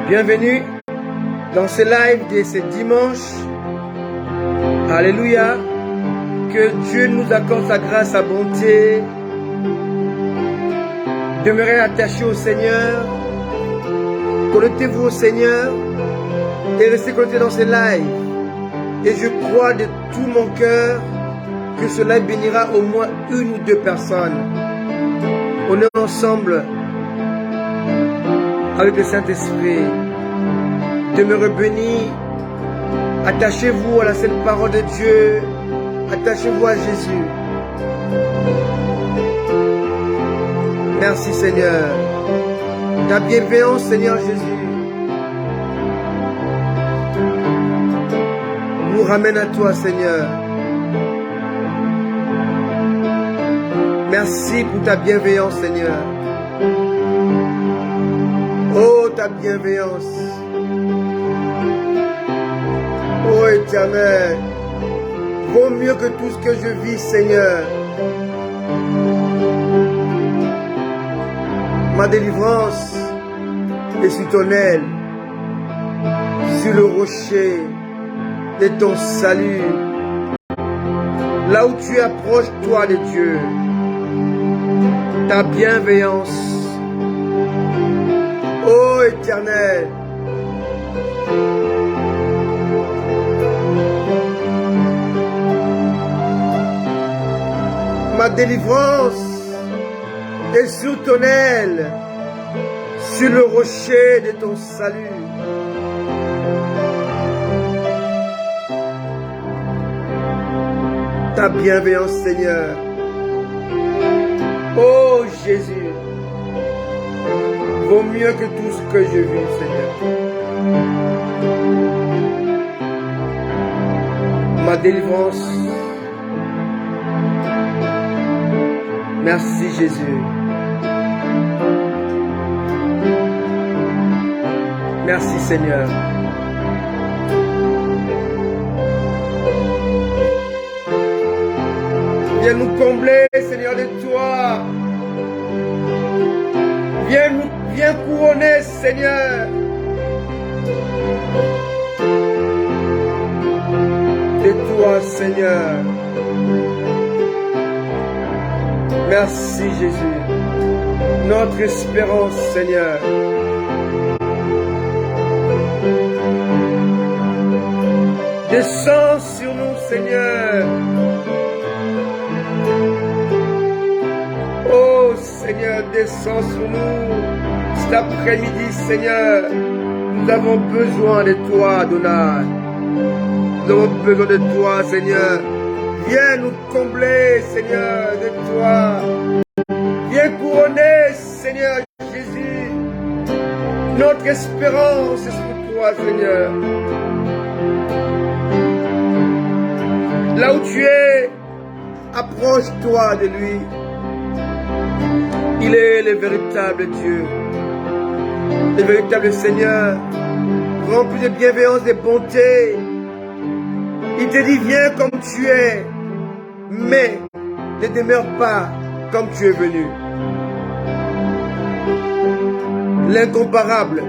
Bienvenue dans ce live de ce dimanche. Alléluia. Que Dieu nous accorde sa grâce, sa bonté. Demeurez attachés au Seigneur. Connectez-vous au Seigneur et restez connectés dans ce live. Et je crois de tout mon cœur que ce live bénira au moins une ou deux personnes. On est ensemble avec le Saint-Esprit. Demeurez bénis. Attachez-vous à la sainte parole de Dieu. Attachez-vous à Jésus. Merci Seigneur. Ta bienveillance, Seigneur Jésus, nous ramène à toi, Seigneur. Merci pour ta bienveillance, Seigneur. Oh, ta bienveillance. Oh, Éternel, vaut mieux que tout ce que je vis, Seigneur. Ma délivrance est sur ton aile, sur le rocher de ton salut. Là où tu approches, toi de Dieu, ta bienveillance. Ô Éternel, ma délivrance est sur ton aile, sur le rocher de ton salut. Ta bienveillance, Seigneur. Oh Jésus, vaut mieux que tout ce que je vis, Seigneur. Ma délivrance. Merci Jésus. Merci Seigneur. Viens nous combler, Seigneur, de toi. Viens couronner, Seigneur. De toi, Seigneur. Merci Jésus. Notre espérance, Seigneur. Descends sur nous, Seigneur. Oh Seigneur, descends sur nous. Cet après-midi, Seigneur, nous avons besoin de toi, Adonai. Nous avons besoin de toi, Seigneur. Viens nous combler, Seigneur, de toi. Viens couronner, Seigneur Jésus. Notre espérance est sur toi, Seigneur. Là où tu es, approche-toi de lui. Il est le véritable Dieu, le véritable Seigneur, rempli de bienveillance, de bonté. Il te dit, viens comme tu es, mais ne demeure pas comme tu es venu. L'incomparable,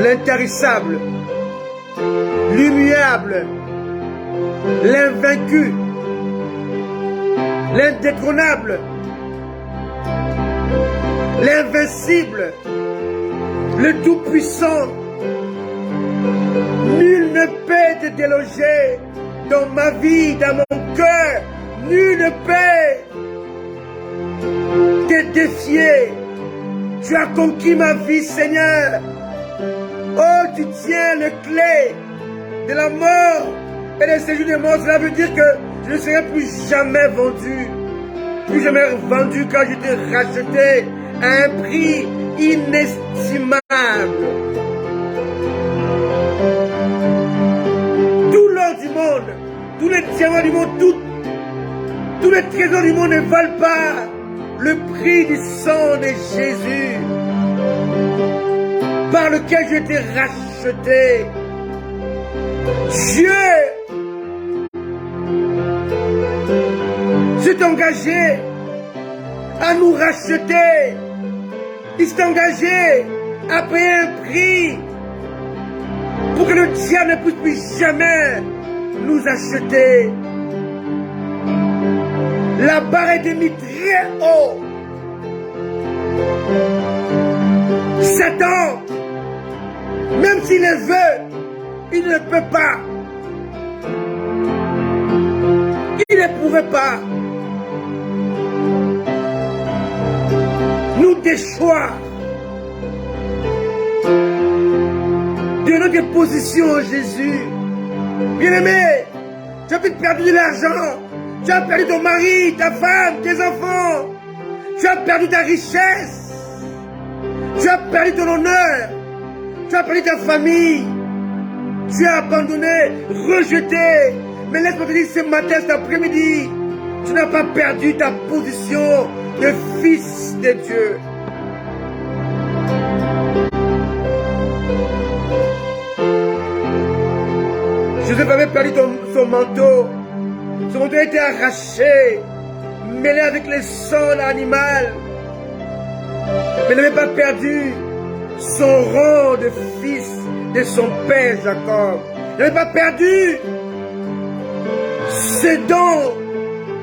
l'intarissable, l'immuable, l'invaincu, l'indétrônable, l'invincible, le tout-puissant. Nul ne peut te déloger dans ma vie, dans mon cœur. Nul ne peut te défier. Tu as conquis ma vie, Seigneur. Oh, tu tiens les clés de la mort et des séjours de mort. Cela veut dire que je ne serai plus jamais vendu. Plus jamais vendu quand je t'ai racheté à un prix inestimable. Tout l'or du monde, tous les diamants du monde, tous les trésors du monde ne valent pas le prix du sang de Jésus, par lequel je t'ai racheté. Dieu s'est engagé à nous racheter. Il s'est engagé a payé un prix pour que le diable ne puisse plus jamais nous acheter. La barre est mise très haut. Satan, même s'il le veut, il ne peut pas. Il ne pouvait pas nous déchoir de notre position en Jésus. Bien-aimé, tu as peut-être perdu de l'argent, tu as perdu ton mari, ta femme, tes enfants, tu as perdu ta richesse, tu as perdu ton honneur, tu as perdu ta famille, tu as abandonné, rejeté. Mais laisse-moi te dire ce matin, cet après-midi, tu n'as pas perdu ta position de fils de Dieu. Joseph avait perdu son manteau. Son manteau a été arraché, mêlé avec le sang de l'animal. Mais il n'avait pas perdu son rang de fils de son père Jacob. Il n'avait pas perdu ce don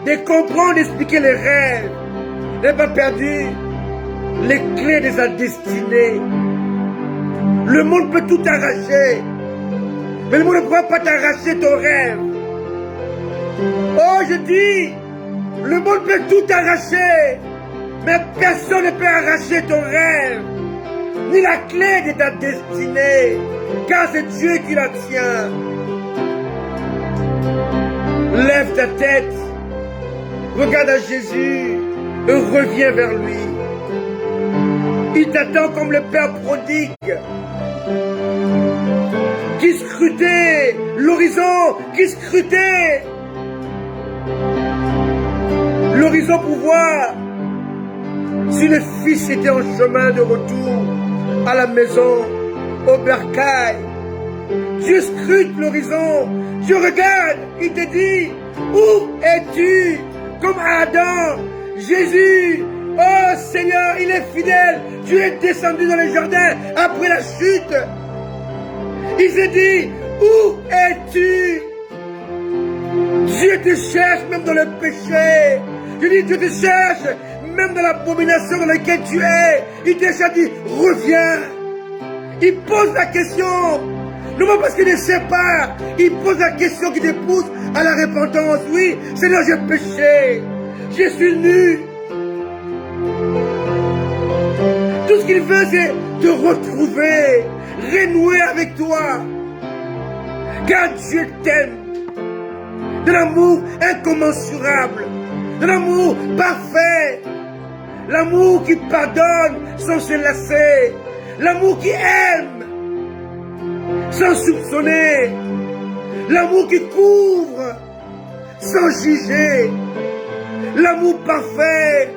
de comprendre, d'expliquer les rêves. Il n'avait pas perdu les clés de sa destinée. Le monde peut tout arracher, mais le monde ne pourra pas t'arracher ton rêve. Oh, je dis, le monde peut tout arracher, mais personne ne peut arracher ton rêve, ni la clé de ta destinée, car c'est Dieu qui la tient. Lève ta tête, regarde à Jésus et reviens vers lui. Il t'attend comme le Père prodigue qui scrutait l'horizon, qui scrutait l'horizon pour voir si le fils était en chemin de retour à la maison, au bercail. Dieu scrute l'horizon, Dieu regarde, il te dit, où es-tu? Comme Adam, Jésus, oh Seigneur, il est fidèle. Dieu est descendu dans le jardin après la chute. Il s'est dit, où es-tu? Dieu te cherche même dans le péché. Je dis, Dieu te cherche même dans l'abomination dans laquelle tu es. Il te cherche, dit, reviens. Il pose la question. Non pas parce qu'il ne sait pas. Il pose la question qui te pousse à la repentance. Oui, Seigneur, j'ai péché. Je suis nu. Tout ce qu'il veut, c'est te retrouver, renouer avec toi. Car Dieu t'aime. De l'amour incommensurable. De l'amour parfait. L'amour qui pardonne sans se lasser. L'amour qui aime sans soupçonner. L'amour qui couvre sans juger. L'amour parfait.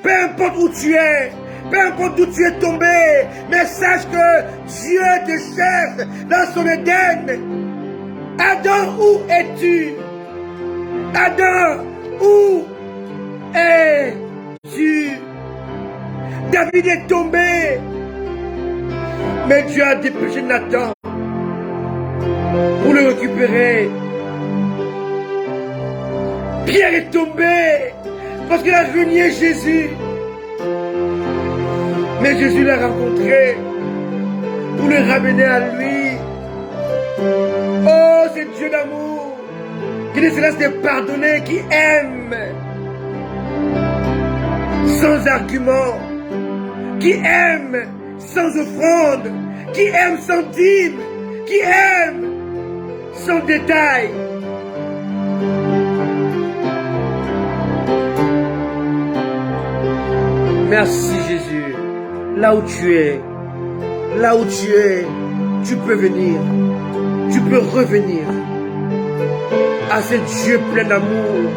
Peu importe où tu es. Peu importe où tu es tombé. Mais sache que Dieu te cherche dans son Éden. Adam, où es-tu? Adam, où es-tu? David est tombé. Mais Dieu a dépêché Nathan pour le récupérer. Pierre est tombé parce qu'il a renié Jésus. Mais Jésus l'a rencontré pour le ramener à lui. Oh, c'est Dieu d'amour qui ne se laisse te pardonner, qui aime sans argument, qui aime sans offrande, qui aime sans dîme, qui aime sans détail. Merci Jésus. Là où tu es, tu peux venir, tu peux revenir à ce Dieu plein d'amour,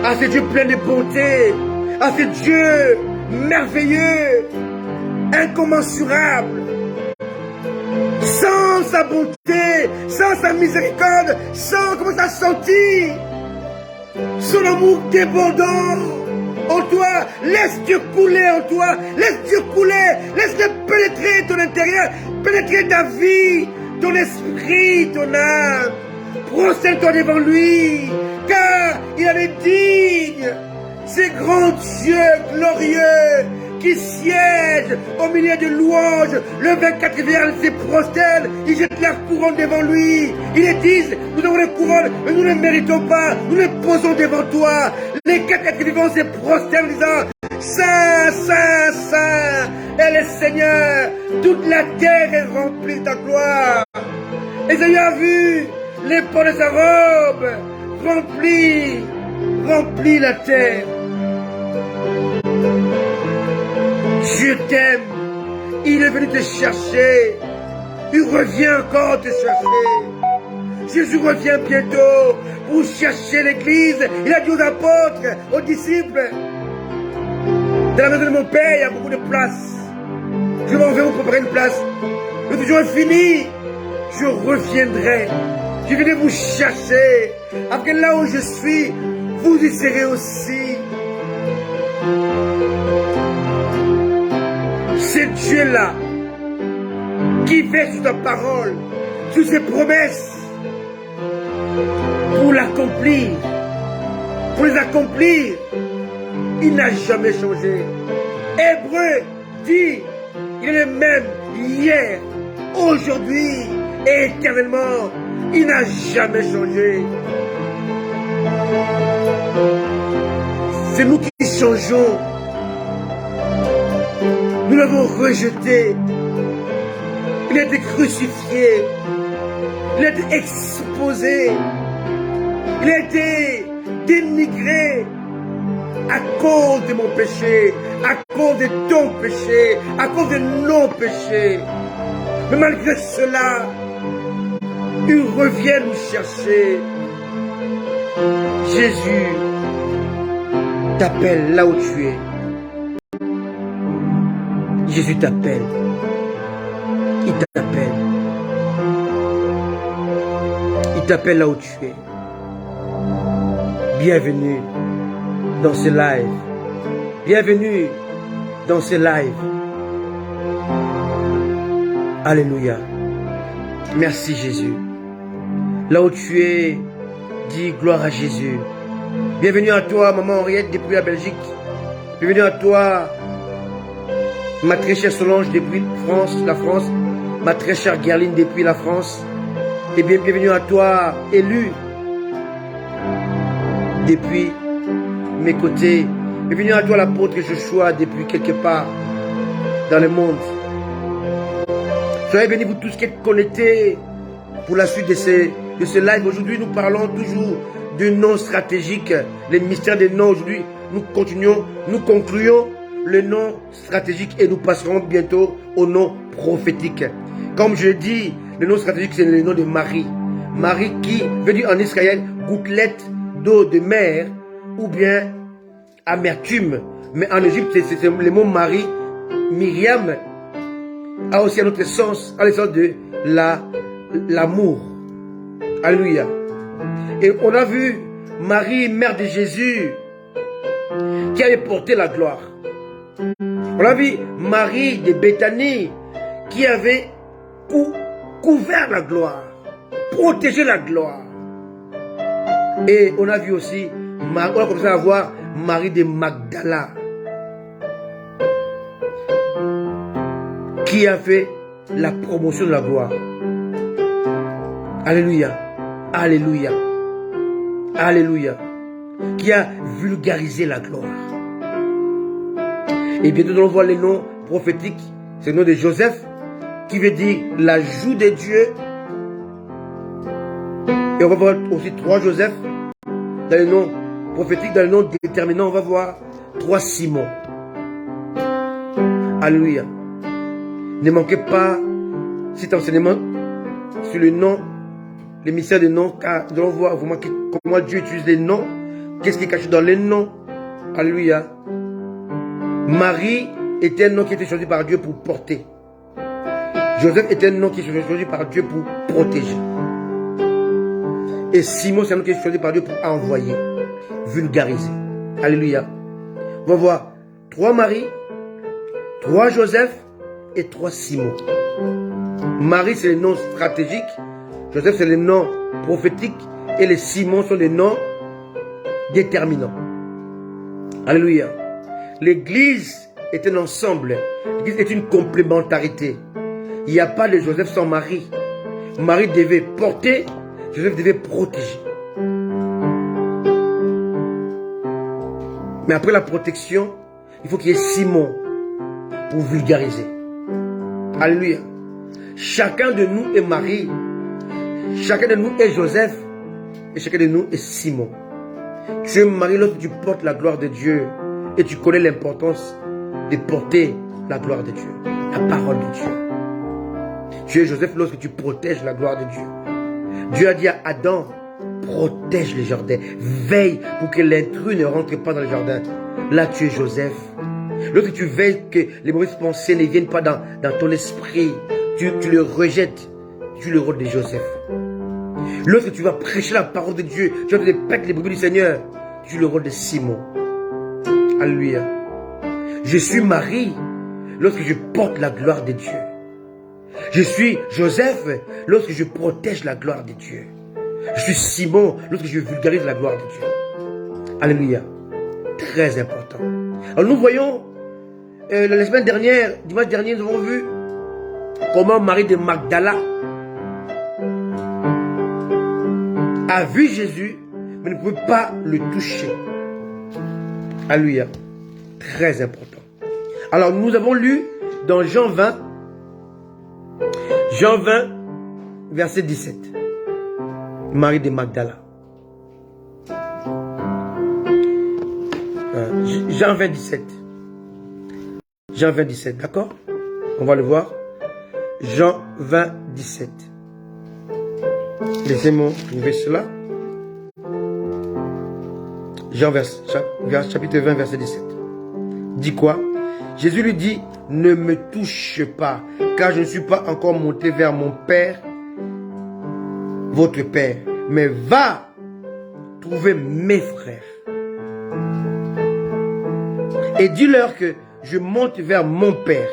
à ce Dieu plein de bonté, à ce Dieu merveilleux, incommensurable, sans sa bonté, sans sa miséricorde, sans comment ça sentit, son amour débordant, en toi. Laisse Dieu couler en toi. Laisse Dieu couler. Laisse-le pénétrer ton intérieur, pénétrer ta vie, ton esprit, ton âme. Prosterne-toi devant lui, car il est digne. Ces grands dieux glorieux qui siègent au milieu de louanges, le 24 vierge se prosterne, ils jettent leur couronne devant lui. Ils disent, nous avons les couronnes, mais nous ne méritons pas, nous les posons devant toi. Les 4 êtres vivants se prosternent en disant, Saint, Saint, Saint est le Seigneur, toute la terre est remplie de ta gloire. Esaïe a vu les pans de sa robe remplit la terre. Je t'aime. Il est venu te chercher. Il revient encore te chercher. Jésus revient bientôt pour chercher l'église. Il a dit aux apôtres, aux disciples, dans la maison de mon Père, il y a beaucoup de place. Je m'en vais vous préparer une place. Le jour est fini. Je reviendrai. Je viendrai vous chercher. Après là où je suis, vous y serez aussi. C'est Dieu-là qui veille sur ta parole, sur ses promesses, pour l'accomplir. Pour les accomplir, il n'a jamais changé. Hébreu dit, il est le même hier, aujourd'hui et éternellement. Il n'a jamais changé. C'est nous qui changeons. Nous l'avons rejeté. Il a été crucifié. Il a été exposé. Il a été dénigré à cause de mon péché, à cause de ton péché, à cause de nos péchés. Mais malgré cela, il revient nous chercher. Jésus t'appelle là où tu es. Jésus t'appelle. Il t'appelle. Il t'appelle là où tu es. Bienvenue dans ce live. Bienvenue dans ce live. Alléluia. Merci Jésus. Là où tu es, dis gloire à Jésus. Bienvenue à toi, maman Henriette, depuis la Belgique. Bienvenue à toi, ma très chère Solange, depuis la France. Ma très chère Guerline, depuis la France. Et bien, bienvenue à toi, Élu, depuis mes côtés. Bienvenue à toi, l'apôtre Joshua, depuis quelque part dans le monde. Soyez bénis, vous tous qui êtes connectés pour la suite de ce live. Aujourd'hui, nous parlons toujours de noms stratégiques, les mystères des noms. Aujourd'hui, nous concluons le nom stratégique et nous passerons bientôt au nom prophétique. Comme je dis, le nom stratégique, c'est le nom de Marie. Marie qui veut dire en Israël gouttelette d'eau de mer ou bien amertume. Mais en Égypte, c'est le mot Marie. Myriam a aussi un autre sens, à l'essence de l'amour. Alléluia. Et on a vu Marie, mère de Jésus, qui avait porté la gloire. On a vu Marie de Béthanie, qui avait couvert la gloire, protégé la gloire. Et on a vu aussi, on a commencé à voir Marie de Magdala, qui a fait la promotion de la gloire. Alléluia. Alléluia. Alléluia. Qui a vulgarisé la gloire. Et bientôt nous allons voir les noms prophétiques. C'est le nom de Joseph, qui veut dire la joue de Dieu. Et on va voir aussi 3 Joseph. Dans les noms prophétiques, dans les noms déterminants, on va voir 3 Simon. Alléluia. Ne manquez pas cet enseignement sur le nom, les mystères des noms, car nous allons voir vraiment comment Dieu utilise les noms, qu'est-ce qui est caché dans les noms. Alléluia. Marie était un nom qui était choisi par Dieu pour porter. Joseph était un nom qui est choisi par Dieu pour protéger. Et Simon, c'est un nom qui est choisi par Dieu pour envoyer, vulgariser. Alléluia. On va voir 3 Marie, 3 Joseph et 3 Simon. Marie, c'est le nom stratégique. Joseph, c'est le nom prophétique. Et les Simon sont les noms déterminants. Alléluia. L'église est un ensemble. L'église est une complémentarité. Il n'y a pas de Joseph sans Marie. Marie devait porter, Joseph devait protéger. Mais après la protection, il faut qu'il y ait Simon pour vulgariser. Alléluia. Chacun de nous est Marie. Chacun de nous est Joseph. Et chacun de nous est Simon. Tu es Marie lorsque tu portes la gloire de Dieu. Et tu connais l'importance de porter la gloire de Dieu. La parole de Dieu. Tu es Joseph lorsque tu protèges la gloire de Dieu. Dieu a dit à Adam, protège le jardin. Veille pour que l'intrus ne rentre pas dans le jardin. Là, tu es Joseph. Lorsque tu veilles que les mauvaises pensées ne viennent pas dans ton esprit, tu le rejettes. Tu es le rôle de Joseph. Lorsque tu vas prêcher la parole de Dieu, tu vas te répéter les brebis du Seigneur, tu es le rôle de Simon. Alléluia. Je suis Marie lorsque je porte la gloire de Dieu. Je suis Joseph lorsque je protège la gloire de Dieu. Je suis Simon lorsque je vulgarise la gloire de Dieu. Alléluia. Très important. Alors nous voyons, la semaine dernière, dimanche dernier, nous avons vu comment Marie de Magdala a vu Jésus, mais ne pouvait pas le toucher. Alléluia. Très important. Alors nous avons lu dans Jean 20, verset 17. Marie de Magdala. Jean 20, 17. Jean 20, 17, d'accord? On va le voir. Jean 20, 17. Laissez-moi trouver cela. Jean chapitre 20, verset 17. Dit quoi? Jésus lui dit, ne me touche pas, car je ne suis pas encore monté vers mon Père, votre Père, mais va trouver mes frères. Et dis-leur que je monte vers mon Père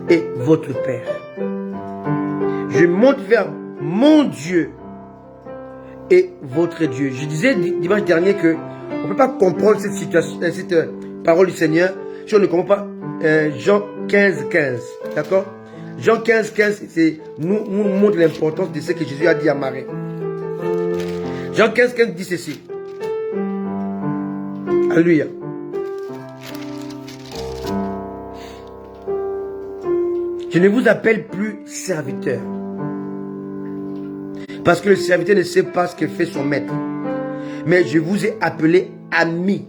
et votre Père. Je monte vers mon Dieu et votre Dieu. Je disais dimanche dernier que on ne peut pas comprendre cette situation, cette parole du Seigneur si on ne comprend pas Jean 15, 15. D'accord? Jean 15, 15, nous montre l'importance de ce que Jésus a dit à Marie. Jean 15, 15 dit ceci. Alléluia. Je ne vous appelle plus serviteur. Parce que le serviteur ne sait pas ce que fait son maître. Mais je vous ai appelé ami.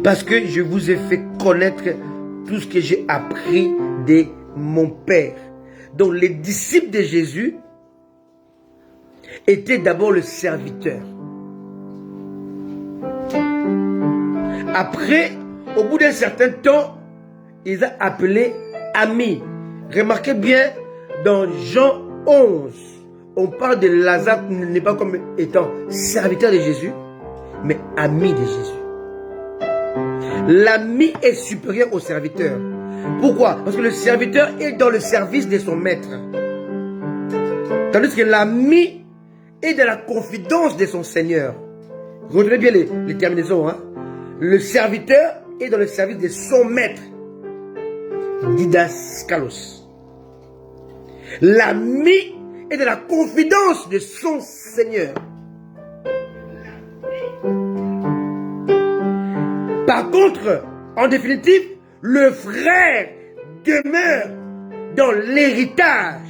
Parce que je vous ai fait connaître tout ce que j'ai appris de mon Père. Donc les disciples de Jésus étaient d'abord le serviteur. Après, au bout d'un certain temps, ils ont appelé amis. Remarquez bien, dans Jean 11, on parle de Lazare, n'est pas comme étant serviteur de Jésus, mais ami de Jésus. L'ami est supérieur au serviteur. Pourquoi? Parce que le serviteur est dans le service de son maître. Tandis que l'ami est dans la confidence de son Seigneur. Retenez bien les terminaisons. Hein? Le serviteur est dans le service de son maître. Didaskalos. L'ami est dans la confidence de son Seigneur. Par contre, en définitive, le frère demeure dans l'héritage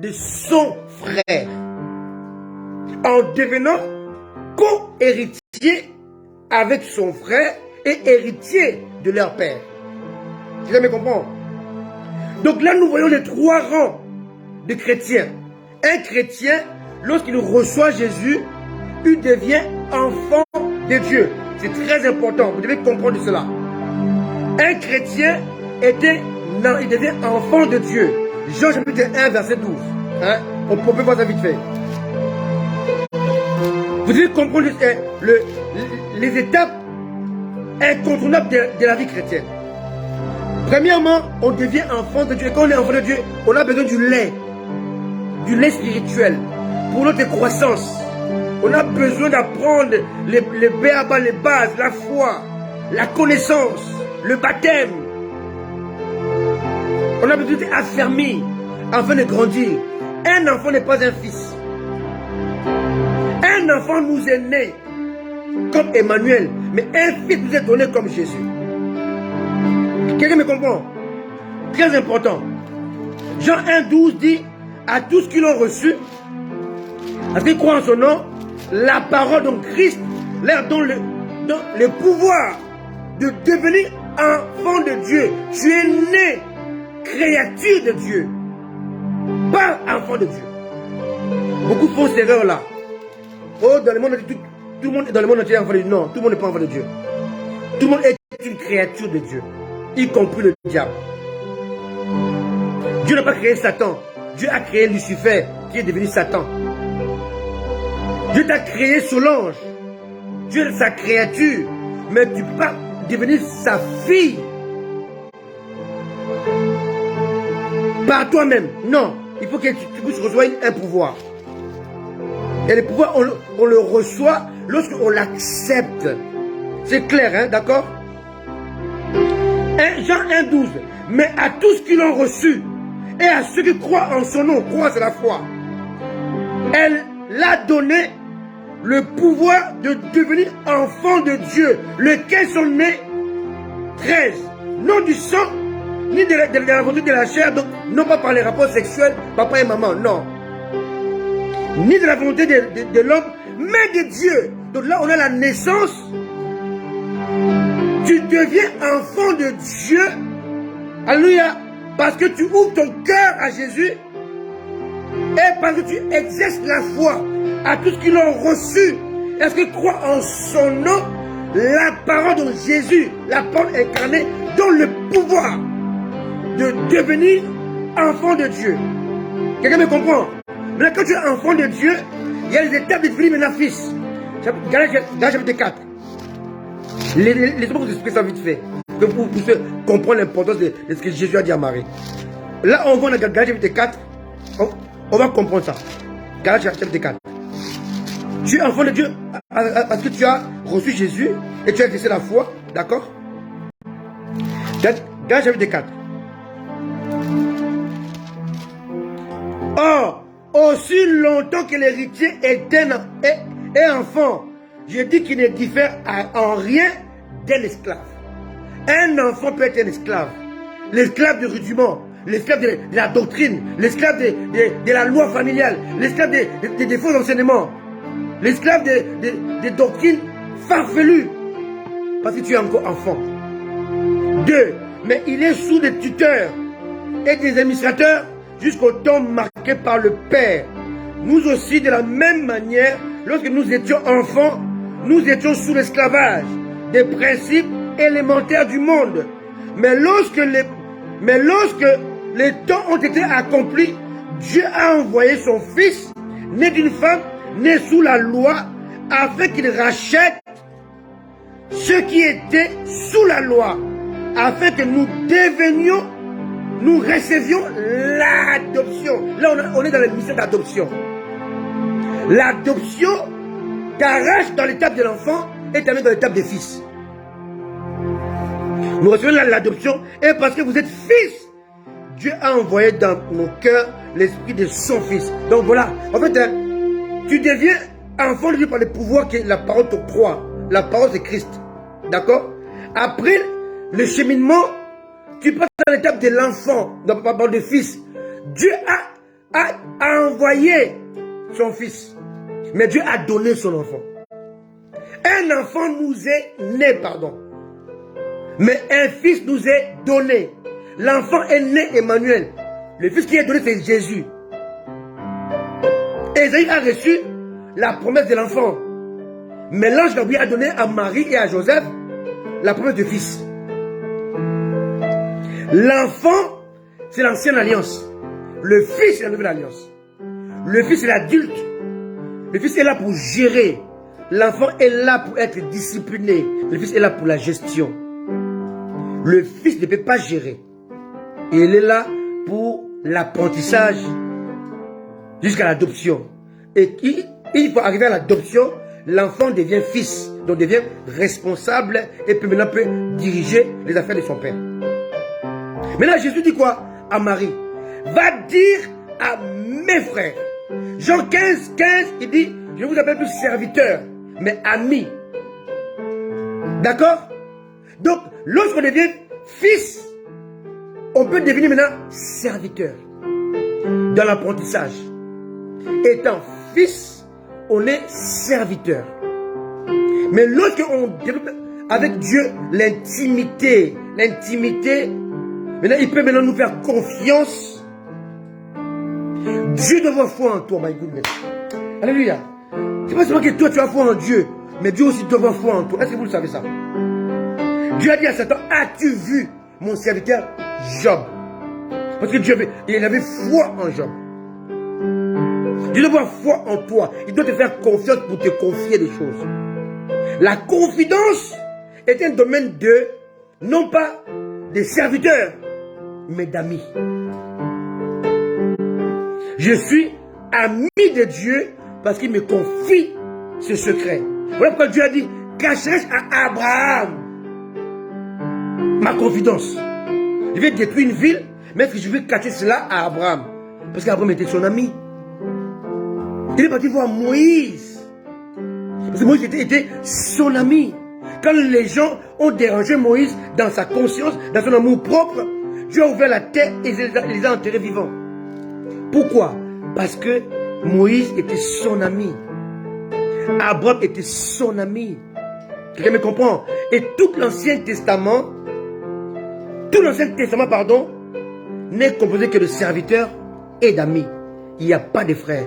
de son frère, en devenant co-héritier avec son frère et héritier de leur père. Vous allez me comprendre? Donc là, nous voyons les 3 rangs de chrétiens. Un chrétien, lorsqu'il reçoit Jésus, il devient enfant de Dieu. C'est très important, vous devez comprendre cela. Un chrétien il devient enfant de Dieu. Jean chapitre 1, verset 12. Hein? On peut voir ça vite fait. devez comprendre les étapes incontournables de la vie chrétienne. Premièrement, on devient enfant de Dieu. Et quand on est enfant de Dieu, on a besoin du lait spirituel pour notre croissance. On a besoin d'apprendre les béabas, les bases, la foi, la connaissance, le baptême. On a besoin d'être affermi afin de grandir. Un enfant n'est pas un fils. Un enfant nous est né comme Emmanuel, mais un fils nous est donné comme Jésus. Quelqu'un me comprend? Très important. Jean 1,12 dit à tous qui l'ont reçu, à ceux qui croient en son nom, la parole de Christ leur donne le pouvoir de devenir enfant de Dieu. Tu es né créature de Dieu, pas enfant de Dieu. Beaucoup font cette erreur là. Oh, dans le monde entier, tout le monde est dans le monde entier enfant de Dieu. Non, tout le monde n'est pas enfant de Dieu. Tout le monde est une créature de Dieu, y compris le diable. Dieu n'a pas créé Satan. Dieu a créé Lucifer, qui est devenu Satan. Dieu t'a créé sous l'ange. Dieu est sa créature, mais tu peux pas devenir sa fille par toi-même. Non, il faut que tu puisses recevoir un pouvoir. Et le pouvoir, on le reçoit lorsqu'on l'accepte. C'est clair, hein, d'accord? Jean 1,12. Mais à tous qui l'ont reçu, et à ceux qui croient en son nom, croient c'est la foi, elle l'a donné le pouvoir de devenir enfant de Dieu, lesquels sont nés 13. Non du sang, ni de la volonté de la chair, donc non pas par les rapports sexuels, papa et maman, non. Ni de la volonté de l'homme, mais de Dieu. Donc là, on a la naissance. Tu deviens enfant de Dieu. Alléluia. Parce que tu ouvres ton cœur à Jésus. Et parce que tu exerces la foi à tous qui l'ont reçu. Est-ce que croient en son nom, la parole de Jésus, la parole incarnée, donne le pouvoir de devenir enfant de Dieu. Quelqu'un me comprend? Maintenant, quand tu es enfant de Dieu, il y a les étapes de devenir maintenant fils. Dans chapitre 4. Laissez-moi vous expliquer ça vite fait. Que vous puissiez comprendre l'importance de ce que Jésus a dit à Marie. Là, on va dans Galates chapitre 4. On va comprendre ça. Galates chapitre 4. Tu es enfant de Dieu parce que tu as reçu Jésus et tu as exercé la foi. D'accord? Galates chapitre 4. Or, aussi longtemps que l'héritier est enfant, je dis qu'il ne diffère en rien d'un esclave. Un enfant peut être un esclave. L'esclave du rudiment, l'esclave de la doctrine, l'esclave de la loi familiale, l'esclave des faux enseignements, l'esclave des doctrines farfelues. Parce que tu es encore enfant. 2. Mais il est sous des tuteurs et des administrateurs jusqu'au temps marqué par le Père. Nous aussi, de la même manière, lorsque nous étions enfants, nous étions sous l'esclavage des principes élémentaires du monde. Mais lorsque les temps ont été accomplis, Dieu a envoyé son Fils, né d'une femme, né sous la loi, afin qu'il rachète ceux qui étaient sous la loi, afin que nous recevions l'adoption. Là, on est dans le mystère d'adoption. L'adoption t'arrache dans l'étape de l'enfant et t'amène dans l'étape des fils. Nous recevons l'adoption et parce que vous êtes fils, Dieu a envoyé dans nos cœurs l'esprit de son Fils. Donc voilà, en fait, tu deviens enfant de Dieu par le pouvoir que la parole te croit. La parole c'est Christ. D'accord? Après le cheminement, tu passes à l'étape de l'enfant, dans le fils. Dieu a envoyé son Fils. Mais Dieu a donné son enfant. Un enfant nous est né, pardon. Mais un fils nous est donné. L'enfant est né Emmanuel. Le fils qui est donné, c'est Jésus. Ésaïe a reçu la promesse de l'enfant. Mais l'ange Gabriel a donné à Marie et à Joseph la promesse de fils. L'enfant, c'est l'ancienne alliance. Le fils, c'est la nouvelle alliance. Le fils, c'est l'adulte. Le fils est là pour gérer, l'enfant est là pour être discipliné. Le fils est là pour la gestion. Le fils ne peut pas gérer. Et il est là pour l'apprentissage jusqu'à l'adoption. Et il faut arriver à l'adoption, l'enfant devient fils, donc devient responsable et peut maintenant diriger les affaires de son père. Maintenant, Jésus dit quoi à Marie? Va dire à mes frères. Jean 15, 15, il dit, je vous appelle plus serviteur, mais ami. D'accord? Donc, lorsqu'on devient fils, on peut devenir maintenant serviteur dans l'apprentissage. Étant fils, on est serviteur. Mais lorsqu'on développe avec Dieu l'intimité, maintenant il peut maintenant nous faire confiance. Dieu doit avoir foi en toi, my goodness. Alléluia. C'est pas seulement que toi tu as foi en Dieu, mais Dieu aussi doit avoir foi en toi. Est-ce que vous le savez ça? Dieu a dit à Satan, as-tu vu mon serviteur Job? Parce que Dieu il avait foi en Job. Dieu doit avoir foi en toi. Il doit te faire confiance pour te confier des choses. La confidence est un domaine de, non pas de serviteurs, mais d'amis. Je suis ami de Dieu parce qu'il me confie ce secret. Voilà pourquoi Dieu a dit, cacherai-je à Abraham ma confidence. Je vais détruire une ville, mais je vais cacher cela à Abraham. Parce qu'Abraham était son ami. Il est parti voir Moïse. Parce que Moïse était son ami. Quand les gens ont dérangé Moïse dans sa conscience, dans son amour propre, Dieu a ouvert la terre et les a enterrés vivants. Pourquoi? Parce que Moïse était son ami. Abraham était son ami. Quelqu'un me comprend? Et tout l'Ancien Testament, pardon, n'est composé que de serviteurs et d'amis. Il n'y a pas de frères.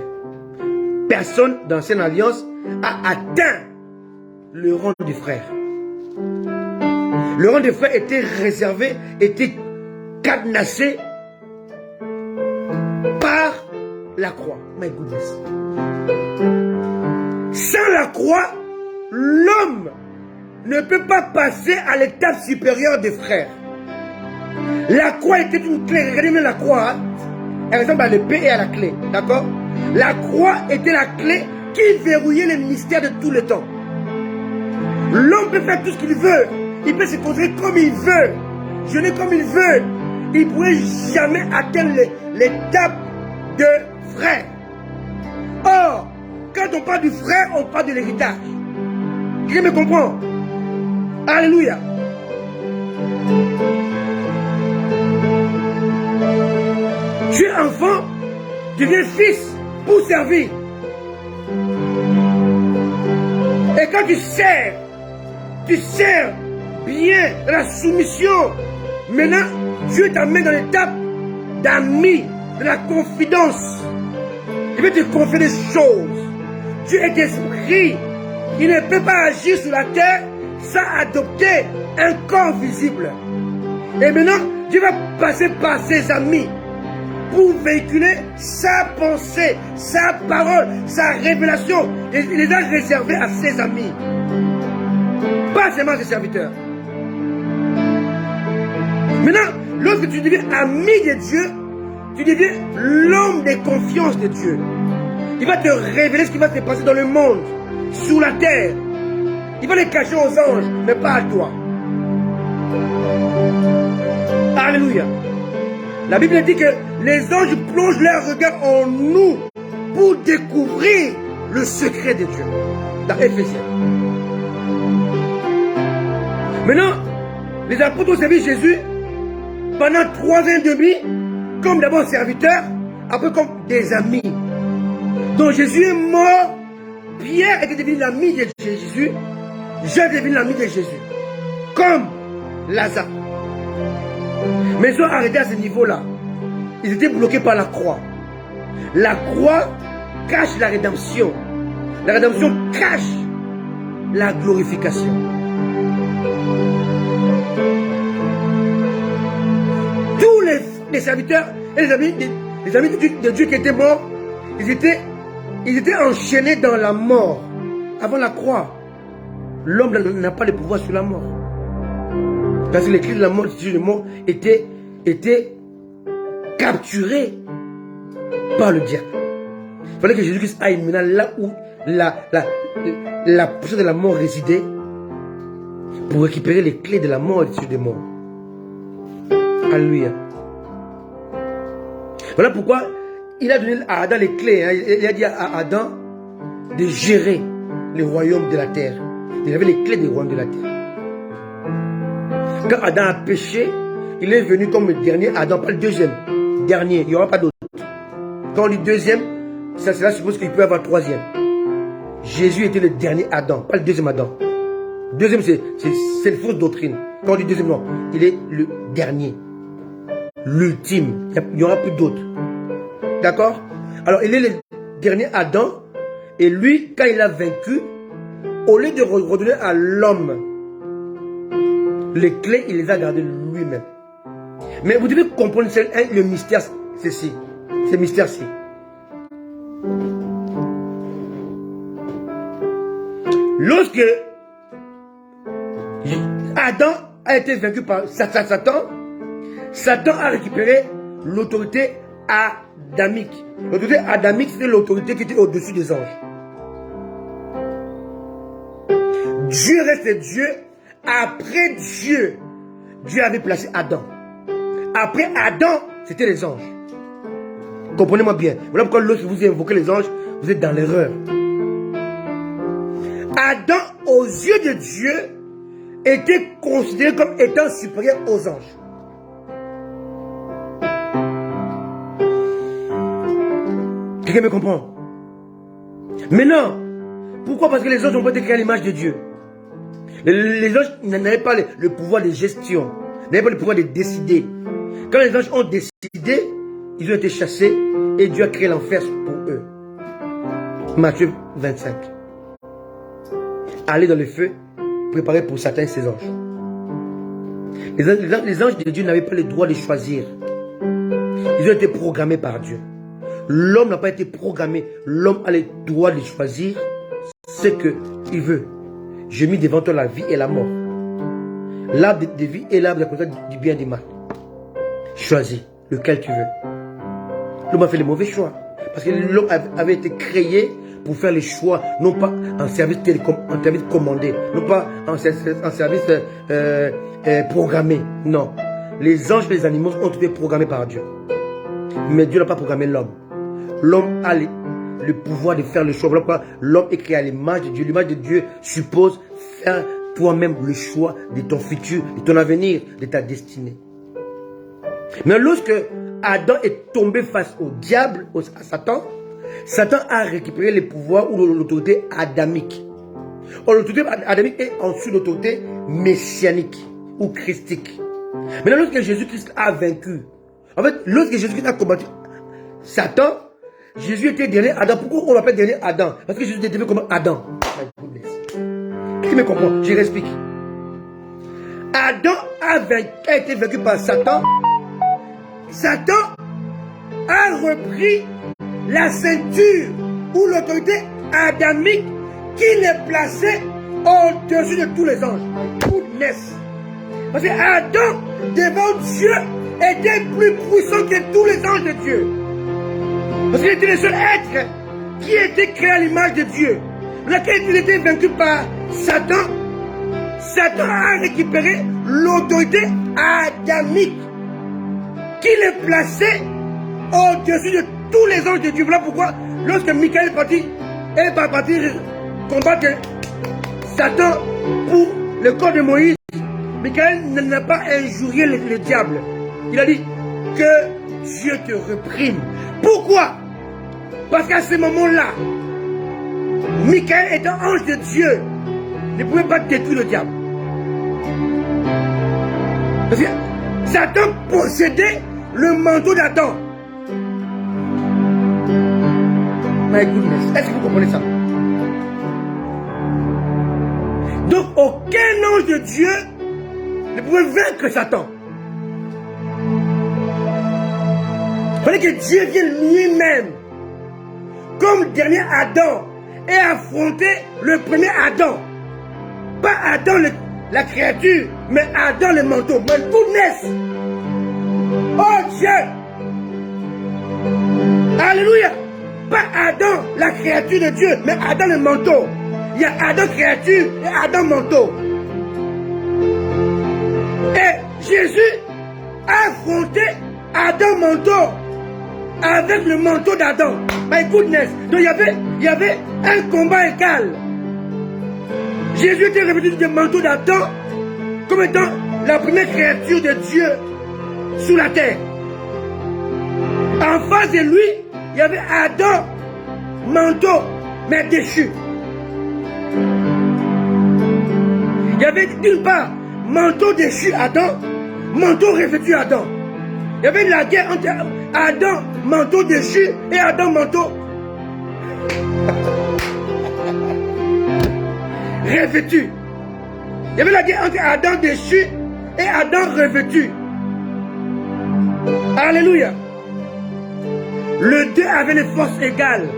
Personne dans l'Ancienne Alliance a atteint le rang du frère. Le rang du frère était réservé, était cadenassé par la croix. My goodness. Sans la croix, l'homme ne peut pas passer à l'étape supérieure des frères. La croix était une clé. Regardez bien la croix. Elle ressemble à l'épée et à la clé. D'accord? La croix était la clé qui verrouillait les mystères de tout le temps. L'homme peut faire tout ce qu'il veut. Il peut se conduire comme il veut. Jeûner comme il veut. Il ne pourrait jamais atteindre l'étape de frère. Or, quand on parle du frère, on parle de l'héritage. Qui me comprend? Alléluia. Tu es enfant, tu deviens fils pour servir. Et quand tu sers bien dans la soumission. Maintenant, Dieu t'amène dans l'étape d'ami, de la confidence. Il veut te confier des choses. Dieu est esprit. Il ne peut pas agir sur la terre sans adopter un corps visible. Et maintenant, Dieu va passer par ses amis pour véhiculer sa pensée, sa parole, sa révélation. Et il les a réservés à ses amis. Pas seulement ses serviteurs. Maintenant, lorsque tu deviens ami de Dieu, tu deviens l'homme de confiance de Dieu. Il va te révéler ce qui va se passer dans le monde, sur la terre. Il va les cacher aux anges, mais pas à toi. Alléluia. La Bible dit que les anges plongent leur regard en nous pour découvrir le secret de Dieu. Dans Éphésiens. Maintenant, les apôtres ont servi Jésus pendant 3 ans et demi, comme d'abord serviteurs, après comme des amis. Donc Jésus est mort, Pierre était devenu l'ami de Jésus, Jean est devenu l'ami de Jésus, comme Lazare. Mais ils ont arrêté à ce niveau-là. Ils étaient bloqués par la croix. La croix cache la rédemption. La rédemption cache la glorification. Tous les serviteurs et les amis de Dieu qui étaient morts, ils étaient enchaînés dans la mort. avant la croix, l'homme n'a pas le pouvoir sur la mort. Parce que les clés de la mort, étaient capturées par le diable. Il fallait que Jésus-Christ aille maintenant là où la puissance de la mort résidait pour récupérer les clés de la mort et des morts. Alléluia. Voilà pourquoi il a donné à Adam les clés. Hein. Il a dit à Adam de gérer les royaumes de la terre. Il avait les clés des royaumes de la terre. Quand Adam a péché, il est venu comme le dernier Adam, pas le deuxième. Dernier, il n'y aura pas d'autre. Quand on dit deuxième, cela suppose qu'il peut y avoir troisième. Jésus était le dernier Adam, pas le deuxième Adam. Deuxième, c'est une fausse doctrine. Quand on dit deuxième, non, il est le dernier. L'ultime. Il n'y aura plus d'autres. D'accord? Alors, il est le dernier Adam. Et lui, quand il a vaincu, au lieu de redonner à l'homme les clés, il les a gardées lui-même. Mais vous devez comprendre le mystère, ceci. Ce mystère-ci. Lorsque Adam a été vaincu par Satan, Satan a récupéré l'autorité adamique. L'autorité adamique, c'était l'autorité qui était au-dessus des anges. Dieu reste Dieu. Après Dieu, Dieu avait placé Adam. Après Adam, c'était les anges. Comprenez-moi bien. Voilà pourquoi lorsque vous invoquez les anges, vous êtes dans l'erreur. Adam, aux yeux de Dieu, était considéré comme étant supérieur aux anges. Quelqu'un me comprend? Mais non. Pourquoi? Parce que les anges n'ont pas été créés à l'image de Dieu. Les anges n'avaient pas le pouvoir de gestion, n'avaient pas le pouvoir de décider. Quand les anges ont décidé, ils ont été chassés et Dieu a créé l'enfer pour eux. Matthieu 25. Allez dans le feu, préparez pour Satan et ses anges. Les anges de Dieu n'avaient pas le droit de choisir. Ils ont été programmés par Dieu. L'homme n'a pas été programmé. L'homme a le droit de choisir ce qu'il veut. J'ai mis devant toi la vie et la mort. L'arbre de vie et l'arbre de la connaissance du bien et du mal. Choisis lequel tu veux. L'homme a fait le mauvais choix. Parce que l'homme avait été créé pour faire les choix, non pas en service commandé, non pas en service programmé. Non. Les anges et les animaux ont été programmés par Dieu. Mais Dieu n'a pas programmé l'homme. L'homme a le pouvoir de faire le choix. Voilà pourquoi l'homme est créé à l'image de Dieu. L'image de Dieu suppose faire toi-même le choix de ton futur, de ton avenir, de ta destinée. Mais lorsque Adam est tombé face au diable, à Satan, Satan a récupéré les pouvoirs ou l'autorité adamique. L'autorité adamique est en dessous de l'autorité messianique ou christique. Maintenant, lorsque Jésus-Christ a vaincu, en fait, lorsque Jésus-Christ a combattu Satan, Jésus était dernier Adam. Pourquoi on l'appelle dernier Adam? Parce que Jésus était comme Adam. Qui me comprend? Je l'explique. Adam a été vaincu par Satan. Satan a repris la ceinture ou l'autorité adamique qu'il est placé au-dessus de tous les anges. Goodness. Parce que Adam, devant Dieu, était plus puissant que tous les anges de Dieu. Parce qu'il était le seul être qui était créé à l'image de Dieu. Lequel il était vaincu par Satan. Satan a récupéré l'autorité adamique qu'il est placé au-dessus de tous les anges de Dieu. Voilà pourquoi, lorsque Michael est parti combattre Satan pour le corps de Moïse, Michael n'a pas injurié le diable. Il a dit que Dieu te réprime. Pourquoi? Parce qu'à ce moment-là, Michael étant ange de Dieu, ne pouvait pas détruire le diable. Parce que Satan possédait le manteau d'Adam. My goodness, est-ce que vous comprenez ça? Donc aucun ange de Dieu ne pouvait vaincre Satan. Il fallait que Dieu vienne lui-même, comme le dernier Adam, et affronter le premier Adam. Pas Adam la créature, mais Adam le manteau. My goodness! Oh Dieu! Alléluia! Pas Adam la créature de Dieu, mais Adam le manteau. Il y a Adam créature et Adam manteau. Et Jésus a affronté Adam manteau avec le manteau d'Adam. My goodness! Donc il y avait un combat égal. Jésus était revêtu du manteau d'Adam comme étant la première créature de Dieu sous la terre. En face de lui, il y avait Adam, manteau, mais déchu. Il y avait d'une part manteau déchu Adam, manteau revêtu Adam. Il y avait la guerre entre Adam, manteau déchu, et Adam, manteau revêtu. Il y avait la guerre entre Adam déchu et Adam revêtu. Alléluia. Les deux avaient les forces égales.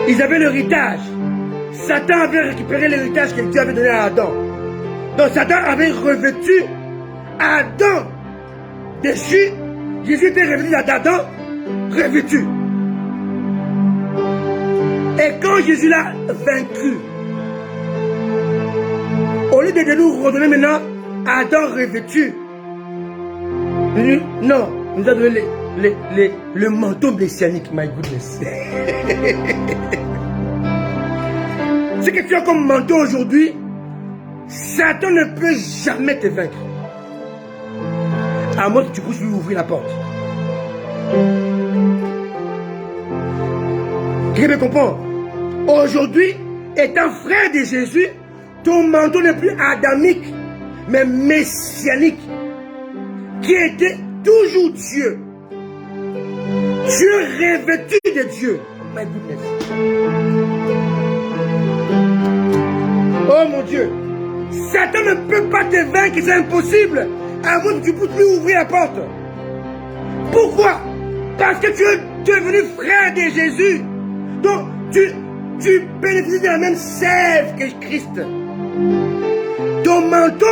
Ils avaient l'héritage. Satan avait récupéré l'héritage que Dieu avait donné à Adam. Donc Satan avait revêtu Adam déchu. Jésus était revêtu d'Adam revêtu. Et quand Jésus l'a vaincu, au lieu de nous redonner maintenant Adam revêtu, non, nous a donné le manteau messianique, my goodness. Ce que tu as comme manteau aujourd'hui, Satan ne peut jamais te vaincre. À moins que tu puisses lui ouvrir la porte. Quelqu'un me comprend? Aujourd'hui, étant frère de Jésus, ton manteau n'est plus adamique, mais messianique, qui était toujours Dieu. Dieu revêtu de Dieu. My goodness. Oh mon Dieu. Satan ne peut pas te vaincre, c'est impossible. À moins que tu puisses lui ouvrir la porte. Pourquoi? Parce que tu es devenu frère de Jésus. Donc tu bénéficies de la même sève que Christ. Ton manteau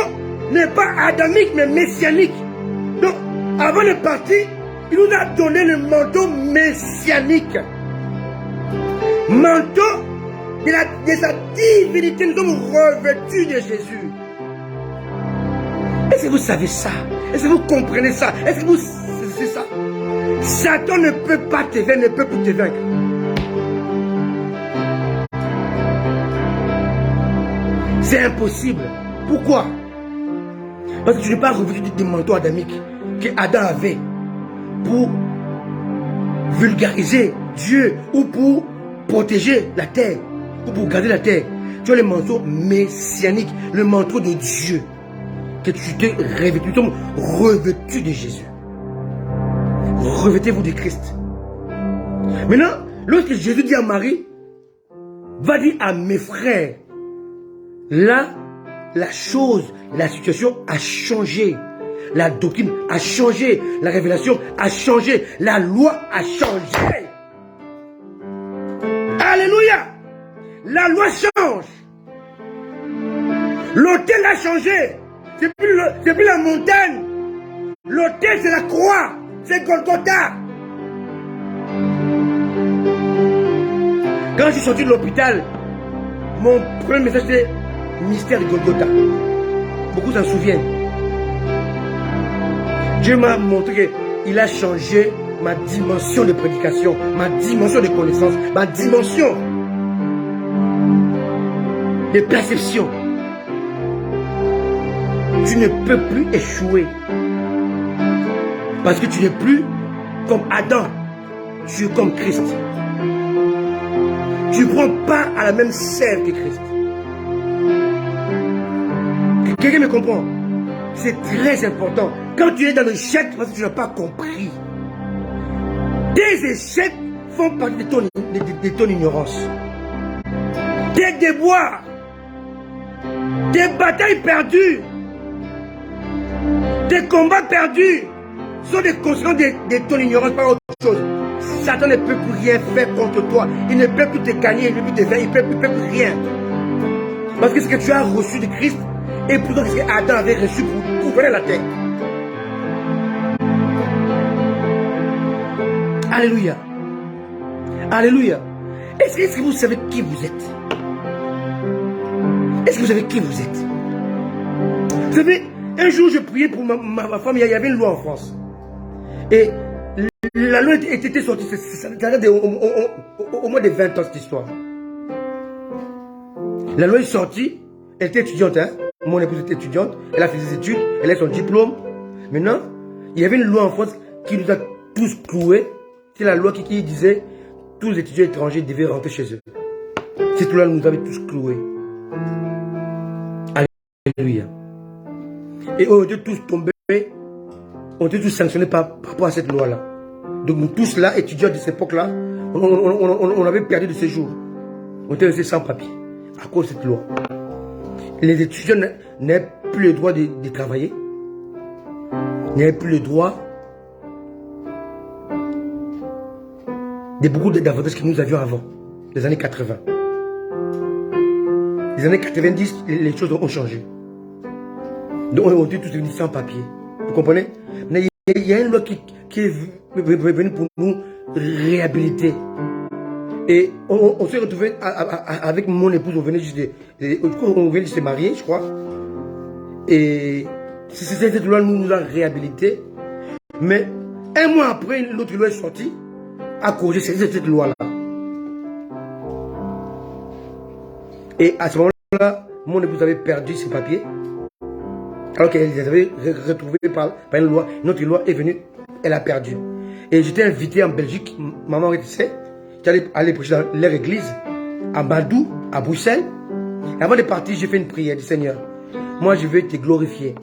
n'est pas adamique mais messianique. Donc avant de partir, il nous a donné le manteau messianique. Manteau de sa divinité. Nous sommes revêtus de Jésus. Est-ce que vous savez ça? Est-ce que vous comprenez ça? Est-ce que vous c'est ça? Satan ne peut pas te vaincre, ne peut plus te vaincre. C'est impossible. Pourquoi? Parce que tu n'es pas revêtu des manteaux adamiques que Adam avait pour vulgariser Dieu ou pour protéger la terre ou pour garder la terre. Tu as le manteau messianique, le manteau de Dieu que tu t'es revêtu. Nous sommes revêtus de Jésus. Revêtez-vous de Christ. Maintenant, lorsque Jésus dit à Marie, va dire à mes frères, là, la chose, la situation a changé. La doctrine a changé. La révélation a changé. La loi a changé. Alléluia. La loi change. L'autel a changé. C'est plus la montagne. L'autel, c'est la croix. C'est Golgotha. Quand je suis sorti de l'hôpital, mon premier message c'était mystère de Golgotha. Beaucoup s'en souviennent. Dieu m'a montré qu'il a changé ma dimension de prédication, ma dimension de connaissance, ma dimension de perception. Tu ne peux plus échouer. Parce que tu n'es plus comme Adam, tu es comme Christ. Tu ne prends pas à la même sève que Christ. Quelqu'un me comprend? C'est très important. Quand tu es dans l'échec, parce que tu n'as pas compris. Des échecs font partie de ton ignorance. Des déboires, des batailles perdues, des combats perdus sont des conséquences de ton ignorance, pas autre chose. Satan ne peut plus rien faire contre toi. Il ne peut plus te gagner, il ne peut plus te faire, il ne peut plus rien. Parce que ce que tu as reçu de Christ est plutôt que ce que Adam avait reçu pour gouverner la terre. Alléluia. Alléluia. Est-ce que vous savez qui vous êtes? Est-ce que vous savez qui vous êtes? Vous savez, un jour je priais pour ma femme, il y avait une loi en France. Et la loi était sortie, ça date au moins de 20 ans cette histoire. La loi est sortie, elle était étudiante, hein? Mon épouse était étudiante, elle a fait ses études, elle a son diplôme. Maintenant, il y avait une loi en France qui nous a tous cloués. C'est la loi qui disait tous les étudiants étrangers devaient rentrer chez eux. Cette loi nous avait tous cloués. Alléluia. Et on était tous tombés, on était tous sanctionnés par rapport à cette loi-là. Donc nous tous là, étudiants de cette époque-là, on avait perdu de séjour. On était restés sans papier à cause de cette loi. Les étudiants n'avaient plus le droit de travailler, n'avaient plus le droit de beaucoup d'avantages que nous avions avant, les années 80. Les années 90, les choses ont changé. Donc on était tous devenus sans papier. Vous comprenez? Mais il y a une loi qui est venue pour nous réhabiliter. Et on s'est retrouvé avec mon épouse, on venait juste de se marier, je crois. Et cette loi nous a réhabilité. Mais un mois après, l'autre loi est sortie, à corriger cette loi-là. Et à ce moment-là, mon épouse avait perdu ses papiers. Alors qu'elle les avait retrouvés par une loi. Notre loi est venue, elle a perdu. Et j'étais invité en Belgique, maman était. J'allais aller prêcher dans leur église, à Badou, à Bruxelles. Et avant de partir, j'ai fait une prière du Seigneur. Moi, je veux te glorifier.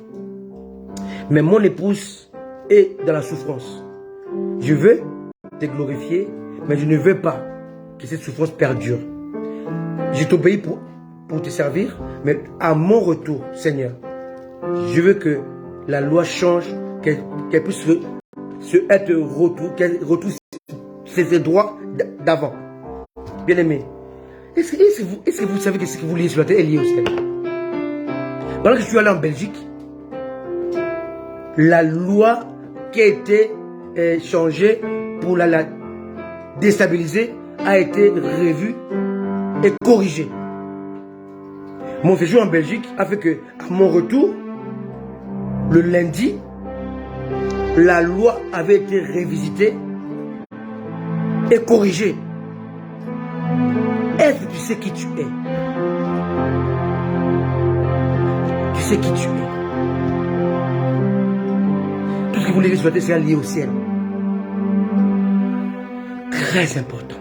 Mais mon épouse est dans la souffrance. Je veux te glorifier, mais je ne veux pas que cette souffrance perdure. Je t'obéis pour te servir, mais à mon retour, Seigneur, je veux que la loi change, qu'elle puisse être retour, qu'elle retrouve ses droits d'avant. Bien aimé, est-ce que vous savez que ce que vous lisez sur la terre est lié au ciel? Pendant que je suis allé en Belgique, la loi qui a été changée pour la déstabiliser a été revue et corrigée. Mon séjour en Belgique a fait que, à mon retour, le lundi, la loi avait été révisitée et corrigée. Est-ce que tu sais qui tu es? Tu sais qui tu es. Tout ce que vous voulez sur la terre, c'est lié au ciel. Très important.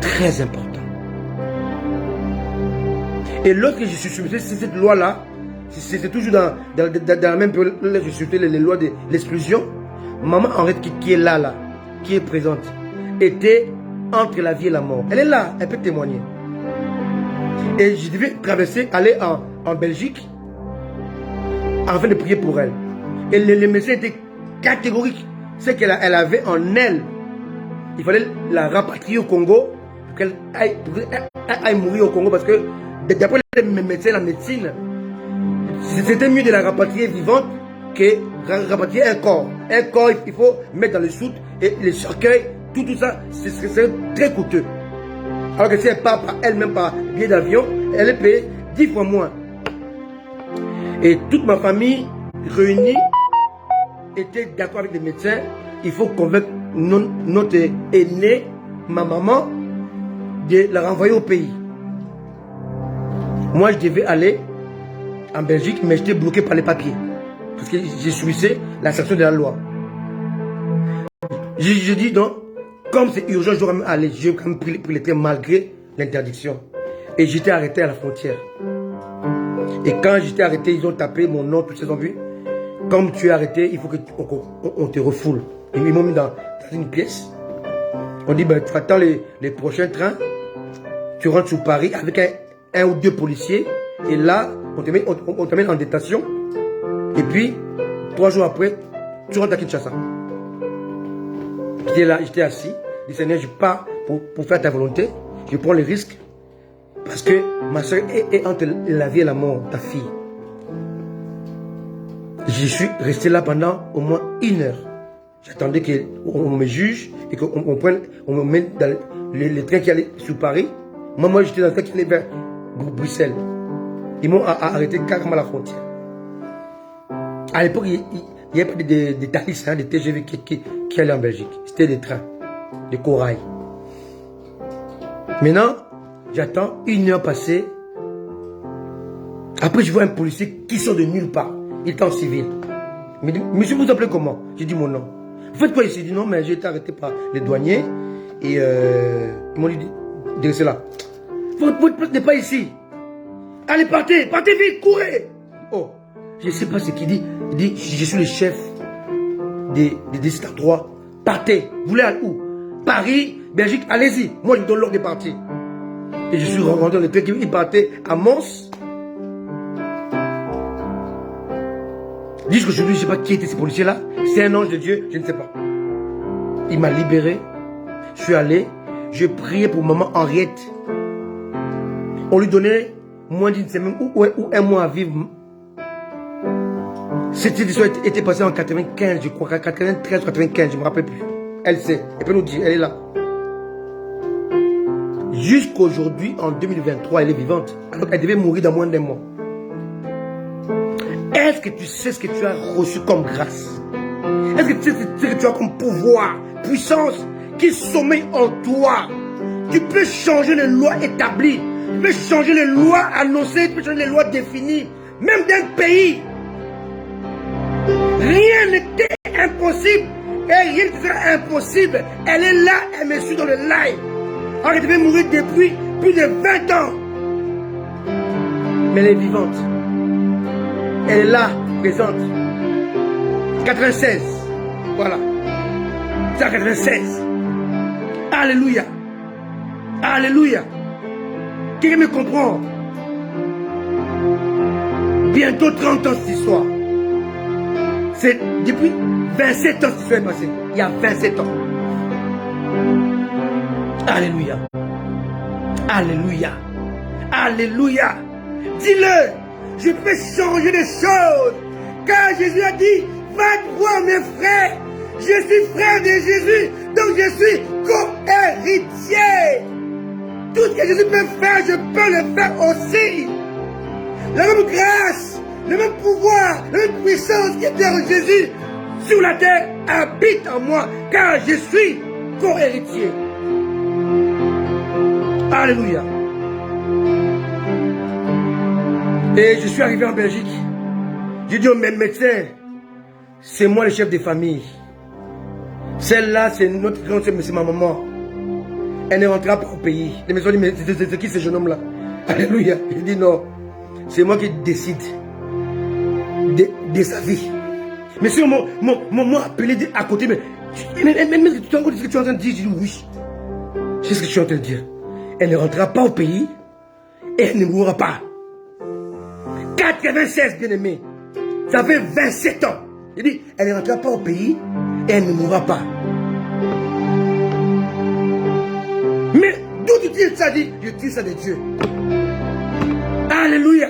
Très important. Et lorsque je suis soumis, c'est cette loi-là, c'est toujours dans la même période, là, je suis les lois de l'exclusion. Maman Henriette qui est là, qui est présente, était entre la vie et la mort. Elle est là, elle peut témoigner. Et je devais traverser, aller en Belgique, afin de prier pour elle. Et les médecins étaient catégoriques. C'est qu'elle avait en elle. Il fallait la rapatrier au Congo, pour qu'elle aille mourir au Congo, parce que d'après les médecins, la médecine, c'était mieux de la rapatrier vivante que rapatrier un corps. Un corps, il faut mettre dans le soute et les cercueils, tout ça, c'est très coûteux. Alors que si elle part par elle-même par billet d'avion, elle est payée 10 fois moins. Et toute ma famille réunie était d'accord avec les médecins. Il faut convaincre notre aînée, ma maman, de la renvoyer au pays. Moi, je devais aller en Belgique, mais j'étais bloqué par les papiers. Parce que j'ai subissé la sanction de la loi. Je dis donc, comme c'est urgent, je dois même aller. J'ai quand même pris le train malgré l'interdiction. Et j'étais arrêté à la frontière. Et quand j'étais arrêté, ils ont tapé mon nom, tous ces ont vu. Comme tu es arrêté, il faut qu'on te refoule. Et ils m'ont mis dans une pièce. On dit, ben, tu attends les prochains trains. Tu rentres sur Paris avec un ou deux policiers. Et là, on te met en détention. Et puis, 3 jours après, tu rentres à Kinshasa. J'étais là, j'étais assis. Je dis, Seigneur, je pars pour faire ta volonté. Je prends le risque. Parce que ma soeur est entre la vie et la mort, ta fille. Je suis resté là pendant au moins 1 heure. J'attendais qu'on me juge et qu'on me mette dans le train qui allait sur Paris. Moi j'étais dans le train qui allait vers Bruxelles. Ils m'ont arrêté carrément à la frontière. À l'époque, il n'y avait pas de Thalys, de TGV qui allaient en Belgique. C'était des trains, de corail. Maintenant, j'attends 1 heure passée. Après, je vois un policier qui sort de nulle part. Il est en civil. Il me dit, monsieur, vous appelez comment? J'ai dit mon nom. Vous faites quoi ici? Il dit non, mais j'ai été arrêté par les douaniers. Et ils m'ont dit de rester là. Votre place n'est pas ici. Allez, partez vite, courez. Oh, je ne sais pas ce qu'il dit. Il dit, je suis le chef des États droits. Partez. Vous voulez aller où? Paris, Belgique, allez-y. Moi, je donne l'ordre de partir. Et je suis rentré dans le train qui partait à Mons. Jusqu'aujourd'hui, je ne sais pas qui était ce policier-là. C'est un ange de Dieu, je ne sais pas. Il m'a libéré. Je suis allé. Je priais pour maman Henriette. On lui donnait moins d'1 semaine ou 1 mois à vivre. Cette histoire était passée en 95, je crois, 93, 95, je ne me rappelle plus. Elle sait, elle peut nous dire, elle est là. Jusqu'aujourd'hui, en 2023, elle est vivante. Alors qu'elle devait mourir dans moins d'1 mois. Est-ce que tu sais ce que tu as reçu comme grâce? Est-ce que tu sais ce que tu as comme pouvoir, puissance qui sommeille en toi? Tu peux changer les lois établies, tu peux changer les lois annoncées, tu peux changer les lois définies, même d'un pays. Rien n'était impossible et rien ne sera impossible. Elle est là, elle me suit dans le live. Alors elle devait mourir depuis plus de 20 ans. Mais elle est vivante. Elle est là, présente. 96. Voilà. C'est en 96. Alléluia. Alléluia. Quelqu'un me comprend? Bientôt 30 ans cette histoire. C'est depuis 27 ans que cette histoire est passée. Il y a 27 ans. Alléluia. Alléluia. Alléluia. Dis-le. Je peux changer les choses. Car Jésus a dit, va voir mes frères. Je suis frère de Jésus. Donc je suis co-héritier. Tout ce que Jésus peut faire, je peux le faire aussi. La même grâce, le même pouvoir, la même puissance qui était en Jésus sur la terre habite en moi. Car je suis co-héritier. Alléluia. Et je suis arrivé en Belgique. J'ai dit au même médecin, c'est moi le chef de famille. Celle-là, c'est notre grande soeur, mais c'est ma maman. Elle ne rentrera pas au pays. Les médecins disent, mais c'est qui ce jeune homme-là? Alléluia. Je dis non, c'est moi qui décide de sa vie. Mais si on m'a appelé à côté, mais tu es en train de dire? Je dis oui. C'est ce que je suis en train de dire. Elle ne rentrera pas au pays et elle ne mourra pas. 96, bien-aimé. Ça fait 27 ans. Il dit, elle ne rentrera pas au pays et elle ne mourra pas. Mais d'où tu tires ça? Dit, je tire ça de Dieu. Alléluia.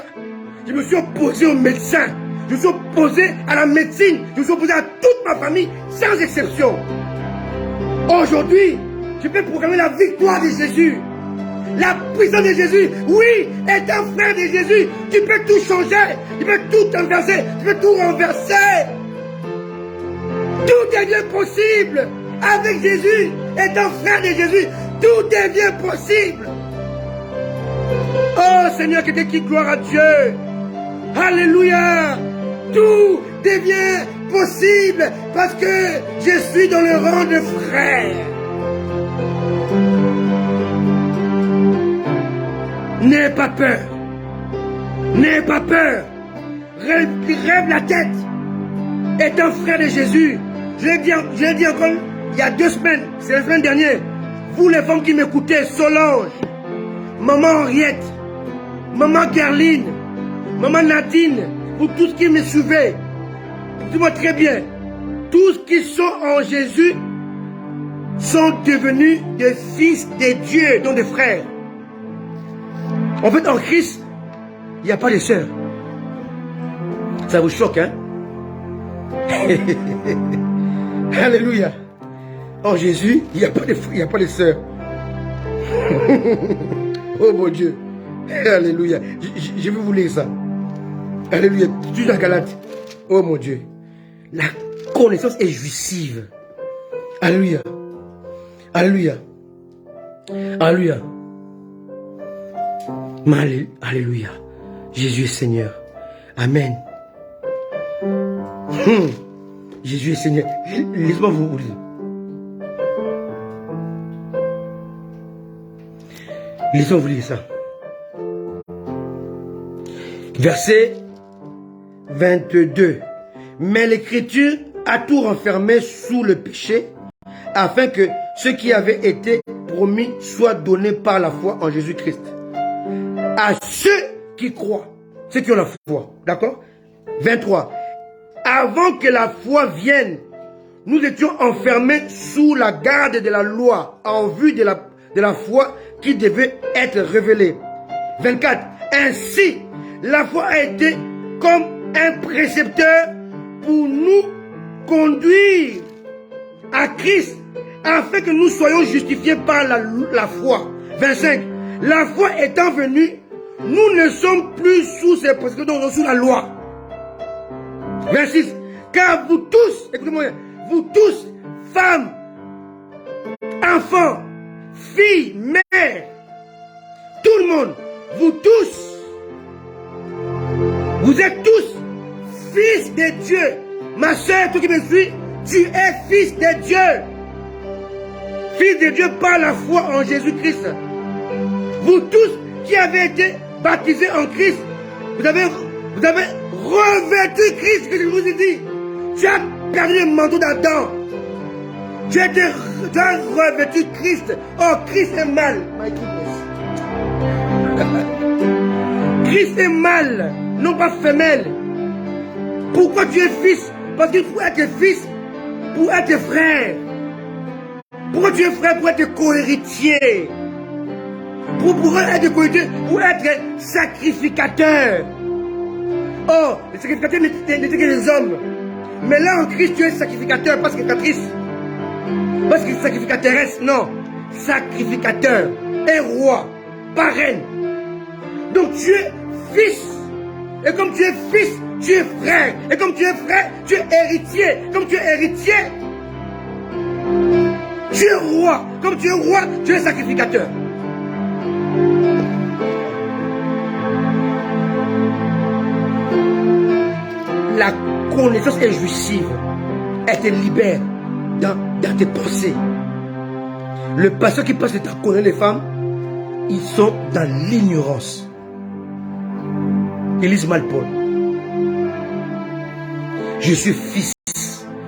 Je me suis opposé aux médecins. Je me suis opposé à la médecine. Je me suis opposé à toute ma famille, sans exception. Aujourd'hui, je peux proclamer la victoire de Jésus. La puissance de Jésus, oui, est un frère de Jésus. Tu peux tout changer, tu peux tout inverser, tu peux tout renverser. Tout devient possible avec Jésus, étant frère de Jésus. Tout devient possible. Oh Seigneur, que tu gloire à Dieu. Alléluia. Tout devient possible parce que je suis dans le rang de frère. N'aie pas peur. N'aie pas peur. Rêve la tête. Est un frère de Jésus. Je l'ai dit encore il y a 2 semaines. C'est la semaine dernière. Vous les femmes qui m'écoutez, Solange, Maman Henriette, Maman Gerline, Maman Nadine, vous tous qui me suivez, écoutez-moi très bien. Tous qui sont en Jésus sont devenus des fils de Dieu, donc des frères. En fait, en Christ, il n'y a pas de sœurs. Ça vous choque, hein? Alléluia. En Jésus, il n'y a pas de sœurs. Oh mon Dieu. Alléluia. Je vais vous lire ça. Alléluia. Toujours dans Galates. Oh mon Dieu. La connaissance est jouissive. Alléluia. Alléluia. Alléluia. Alléluia. Jésus est Seigneur. Amen. Jésus est Seigneur. Laissez-moi vous dire. Laissez-moi vous lire ça. Verset 22. Mais l'Écriture a tout renfermé sous le péché, afin que ce qui avait été promis soit donné par la foi en Jésus-Christ. À ceux qui croient, ceux qui ont la foi. D'accord? 23. Avant que la foi vienne, nous étions enfermés sous la garde de la loi, en vue de la foi qui devait être révélée. 24. Ainsi, la foi a été comme un précepteur pour nous conduire à Christ, afin que nous soyons justifiés par la foi. 25. La foi étant venue, nous ne sommes plus sous ces précepteurs, nous sous la loi. 26. Car vous tous, écoutez-moi, vous tous, femmes, enfants, filles, mères, tout le monde, vous tous, vous êtes tous fils de Dieu. Ma soeur, toi qui me suis, tu es fils de Dieu. Fils de Dieu par la foi en Jésus-Christ. Vous tous qui avez été baptisés en Christ, vous avez revêtu Christ, que je vous ai dit. Tu as perdu le manteau d'Adam. Tu as revêtu Christ. Oh, Christ est mal. My goodness. Christ est mâle, non pas femelle. Pourquoi tu es fils? Parce qu'il faut être fils pour être frère. Pourquoi tu es frère? Pour être co-héritier. Pour être co-héritier, pour être sacrificateur. Oh, les sacrificateurs n'étaient que les hommes. Mais là en Christ, tu es sacrificateur, pas sacrificatrice. Pas sacrificatrice, non. Sacrificateur et roi, pas reine. Donc tu es fils. Et comme tu es fils, tu es frère. Et comme tu es frère, tu es héritier. Comme tu es héritier, tu es roi. Comme tu es roi, tu es sacrificateur. La connaissance est jouissive. Elle te libère dans tes pensées. Le pasteur qui passe le temps à connaître les femmes, ils sont dans l'ignorance. Ils lisent mal Paul. Je suis fils,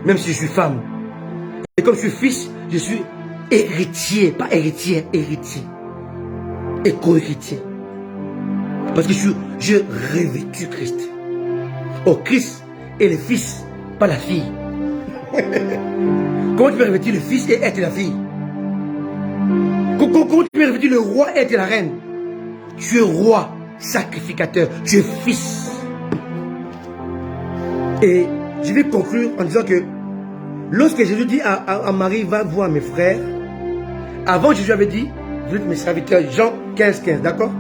même si je suis femme. Et comme je suis fils, je suis héritier, pas héritier, héritier. Et co-héritier. Parce que je revêtu Christ. Oh, Christ est le fils, pas la fille. Comment tu peux revêtir le fils et être la fille? Comment tu peux revêtir le roi et être la reine? Tu es roi, sacrificateur, tu es fils. Et je vais conclure en disant que lorsque Jésus dit à Marie, va voir mes frères, avant Jésus avait dit, vous êtes mes serviteurs, Jean 15, 15, d'accord?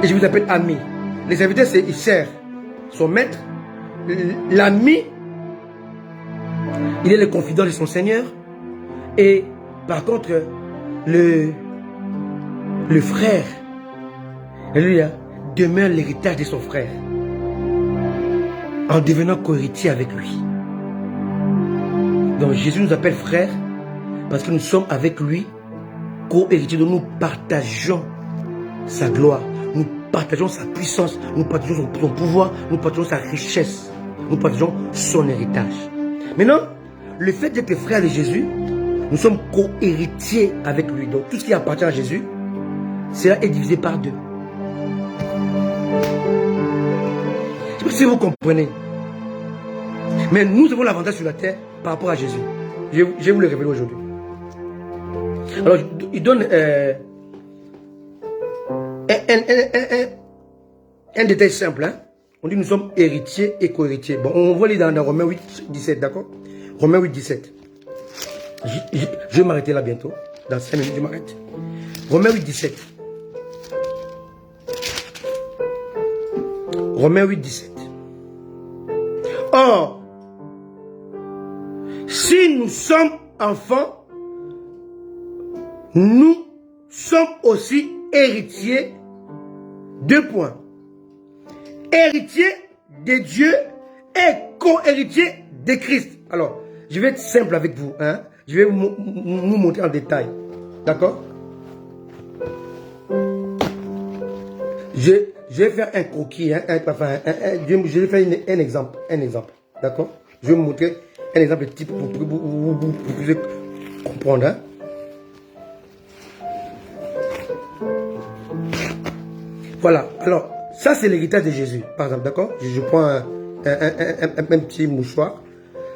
Et je vous appelle ami. Les serviteurs, c'est ils servent son maître. L'ami, il est le confident de son Seigneur. Et par contre, le frère, lui, demeure l'héritage de son frère en devenant co-héritier avec lui. Donc Jésus nous appelle frères parce que nous sommes avec lui co-héritiers. Donc nous partageons sa gloire, nous partageons sa puissance, nous partageons son pouvoir, nous partageons sa richesse, nous partageons son héritage. Maintenant, le fait d'être frère de Jésus, nous sommes co-héritiers avec lui. Donc tout ce qui appartient à Jésus, cela est divisé par deux. Je ne sais pas si vous comprenez. Mais nous avons l'avantage sur la terre par rapport à Jésus. Je vais vous le révéler aujourd'hui. Alors, il donne un détail simple. Hein? On dit nous sommes héritiers et co-héritiers. Bon, on va lire dans Romains 8, 17, d'accord? Romains 8, 17. Je vais m'arrêter là bientôt. Dans 5 minutes, je m'arrête. Romains 8, 17. Romains 8, 17. Or, si nous sommes enfants, nous sommes aussi héritiers. 2 points. Héritiers de Dieu et co-héritiers de Christ. Alors, je vais être simple avec vous. Hein? Je vais vous montrer en détail. D'accord? Je vais faire un croquis. Hein? Je vais faire un exemple. D'accord? Je vais vous montrer un exemple type pour que vous puissiez comprendre. Hein? Voilà. Alors, ça c'est l'héritage de Jésus. Par exemple, d'accord? Je prends un petit mouchoir.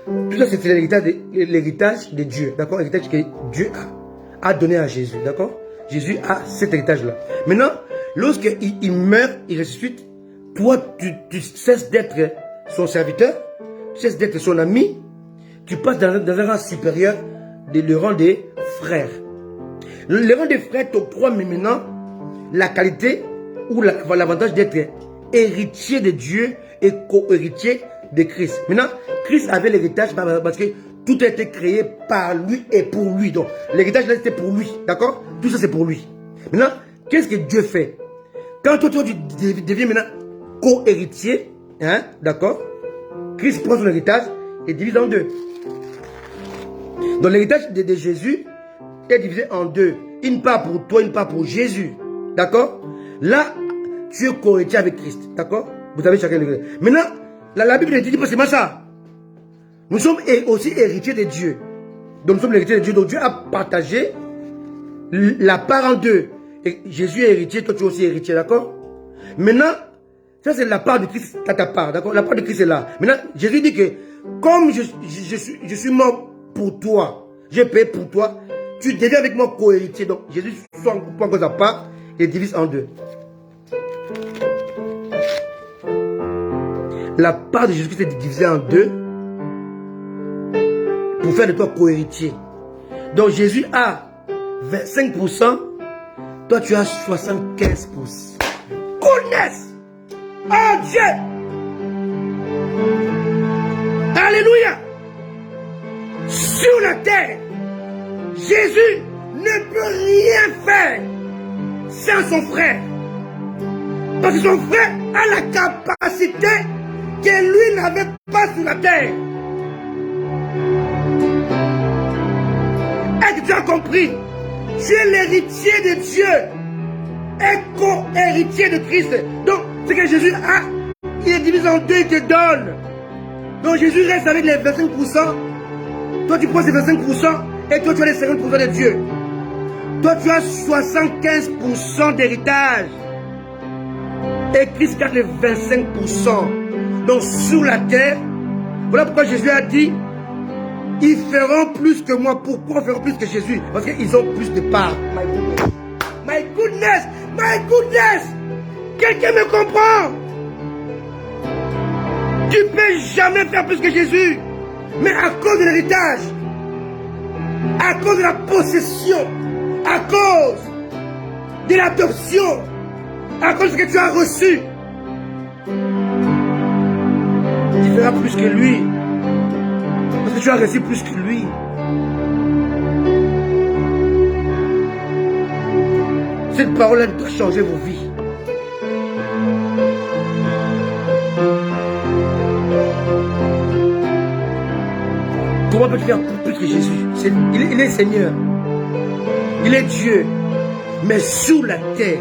Tout ça c'est l'héritage de Dieu. D'accord? L'héritage que Dieu a donné à Jésus. D'accord? Jésus a cet héritage-là. Maintenant, lorsqu'il meurt, il ressuscite, toi tu cesses d'être son serviteur, tu cesses d'être son ami, tu passes dans un rang supérieur, le rang des frères. Le rang des frères t'octroie maintenant la qualité ou l'avantage d'être héritier de Dieu et co-héritier de Christ. Maintenant, Christ avait l'héritage parce que tout a été créé par lui et pour lui. Donc, l'héritage là c'était pour lui. D'accord? Tout ça c'est pour lui. Maintenant, qu'est-ce que Dieu fait? Quand toi tu deviens maintenant co-héritier, hein, d'accord? Christ prend son héritage et divise en 2. Donc l'héritage de Jésus est divisé en 2. Une part pour toi, une part pour Jésus. D'accord? Là, tu es co-héritier avec Christ. D'accord? Vous avez chacun le. Maintenant, la Bible ne dit pas seulement ça. Nous sommes aussi héritiers de Dieu. Donc nous sommes héritiers de Dieu. Donc Dieu a partagé la part en 2. Et Jésus est héritier, toi tu es aussi héritier, d'accord? Maintenant, ça c'est la part de Christ, ta part, d'accord? La part de Christ est là. Maintenant, Jésus dit que comme je suis mort pour toi, j'ai payé pour toi, tu deviens avec moi co-héritier. Donc Jésus prend encore sa part et divise en 2. La part de Jésus-Christ est divisée en 2 pour faire de toi co-héritier. Donc Jésus a 25%, toi tu as 75%. Goodness! Oh Dieu! Alléluia! Sur la terre, Jésus ne peut rien faire sans son frère. Parce que son frère a la capacité que lui n'avait pas sur la terre. Est-ce que tu as compris? Tu es l'héritier de Dieu et co-héritier de Christ. Donc, ce que Jésus a, il est divisé en 2, il te donne. Donc, Jésus reste avec les 25%. Toi, tu prends ces 25% et toi, tu as les 50% de Dieu. Toi, tu as 75% d'héritage. Et Christ garde les 25%. Donc, sur la terre, voilà pourquoi Jésus a dit, ils feront plus que moi. Pourquoi ils feront plus que Jésus? Parce qu'ils ont plus de parts. My goodness. My goodness. My goodness. Quelqu'un me comprend? Tu ne peux jamais faire plus que Jésus. Mais à cause de l'héritage, à cause de la possession, à cause de l'adoption, à cause de ce que tu as reçu, tu feras plus que lui. Parce que tu as reçu plus que lui. Cette parole doit changer vos vies. Comment peut-tu faire plus que Jésus? Il est Seigneur. Il est Dieu. Mais sur la terre,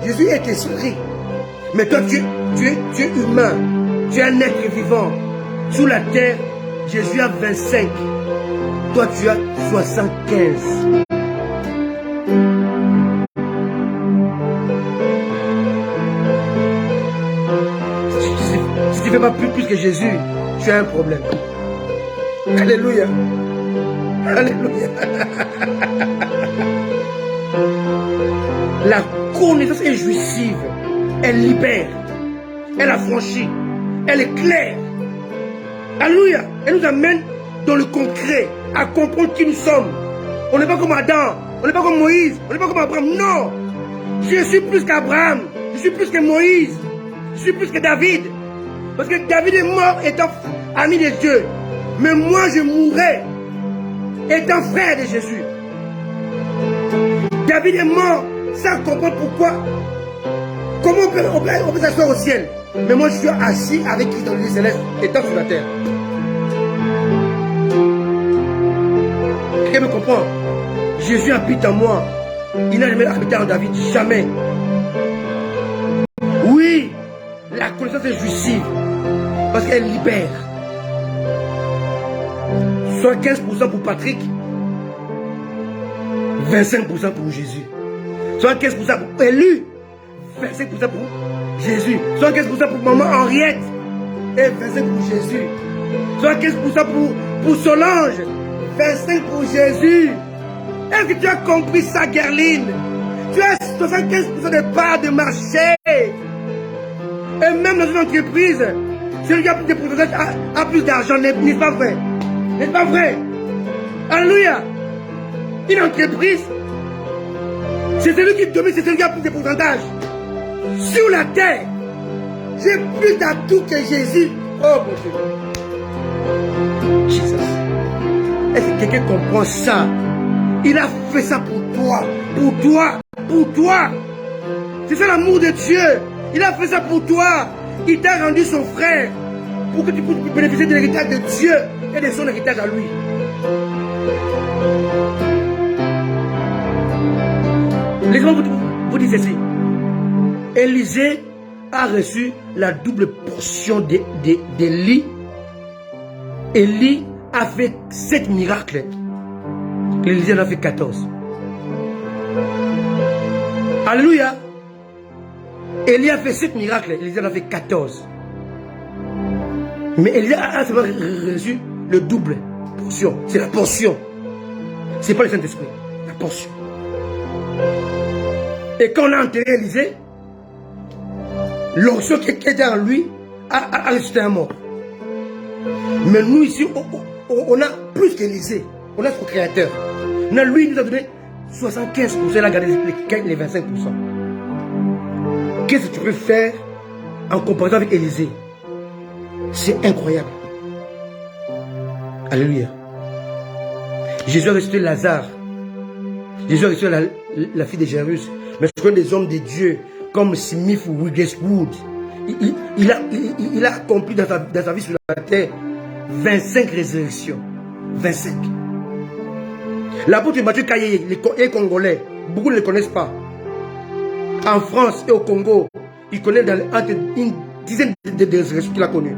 Jésus est esprit. Mais toi, tu es humain. Tu es un être vivant. Sous la terre, Jésus a 25. Toi, tu as 75. Si tu ne fais pas plus que Jésus, tu as un problème. Alléluia. Alléluia. La connaissance est jouissive. Elle libère. Elle affranchit. Elle est claire. Alléluia. Elle nous amène dans le concret, à comprendre qui nous sommes. On n'est pas comme Adam. On n'est pas comme Moïse. On n'est pas comme Abraham. Non. Je suis plus qu'Abraham. Je suis plus que Moïse. Je suis plus que David. Parce que David est mort étant ami de Dieu. Mais moi, je mourrai étant frère de Jésus. David est mort sans comprendre pourquoi. Comment on peut s'asseoir au ciel. Mais moi, je suis assis avec Christ dans le lieu céleste, étant sur la terre. Quelqu'un me comprend? Jésus habite en moi. Il n'a jamais habité en David. Jamais. Oui, la connaissance est jouissive. Parce qu'elle libère. 75% pour Patrick. 25% pour Jésus. 75% pour Élu. 25% pour Jésus. 75% pour maman Henriette. Et 25% pour Jésus. 75% pour Solange. 25% pour Jésus. Est-ce que tu as compris ça, Gerline? Tu as 75% de parts de marché. Et même dans une entreprise, celui qui a plus de pourcentage a plus d'argent. N'est-ce pas vrai? N'est-ce pas vrai? Alléluia. Une entreprise, c'est celui qui domine, c'est celui qui a plus de pourcentage. Sur la terre, j'ai plus d'atouts que Jésus. Oh mon Dieu. Jesus. Est-ce que quelqu'un comprend ça? Il a fait ça pour toi. Pour toi. Pour toi. C'est ça l'amour de Dieu. Il a fait ça pour toi. Il t'a rendu son frère. Pour que tu puisses bénéficier de l'héritage de Dieu et de son héritage à lui. Laissez-moi vous dire ceci. Élisée a reçu la double portion d'Élie. Élie a fait 7 miracles. Élisée en a fait 14. Alléluia. Élie a fait 7 miracles. Élisée en a fait 14. Mais Élie a seulement reçu le double portion. C'est la portion. Ce n'est pas le Saint-Esprit. La portion. Et quand on a enterré Élisée, l'onction qui était en lui a ressuscité un mort. Mais nous ici, on a plus qu'Élisée. On a son créateur. Lui, il nous a donné 75%. Il a gardé les 25%. Qu'est-ce que tu peux faire en comparaison avec Élisée? C'est incroyable. Alléluia. Jésus a ressuscité Lazare. Jésus a ressuscité la fille de Jairus. Mais je connais des hommes de Dieu comme Smith ou Wiggleswood. Il a accompli dans sa vie sur la terre 25 résurrections. 25. L'apôtre Mathieu Kaye est congolais. Beaucoup ne le connaissent pas. En France et au Congo, il connaît entre une dizaine de résurrections qu'il a connues.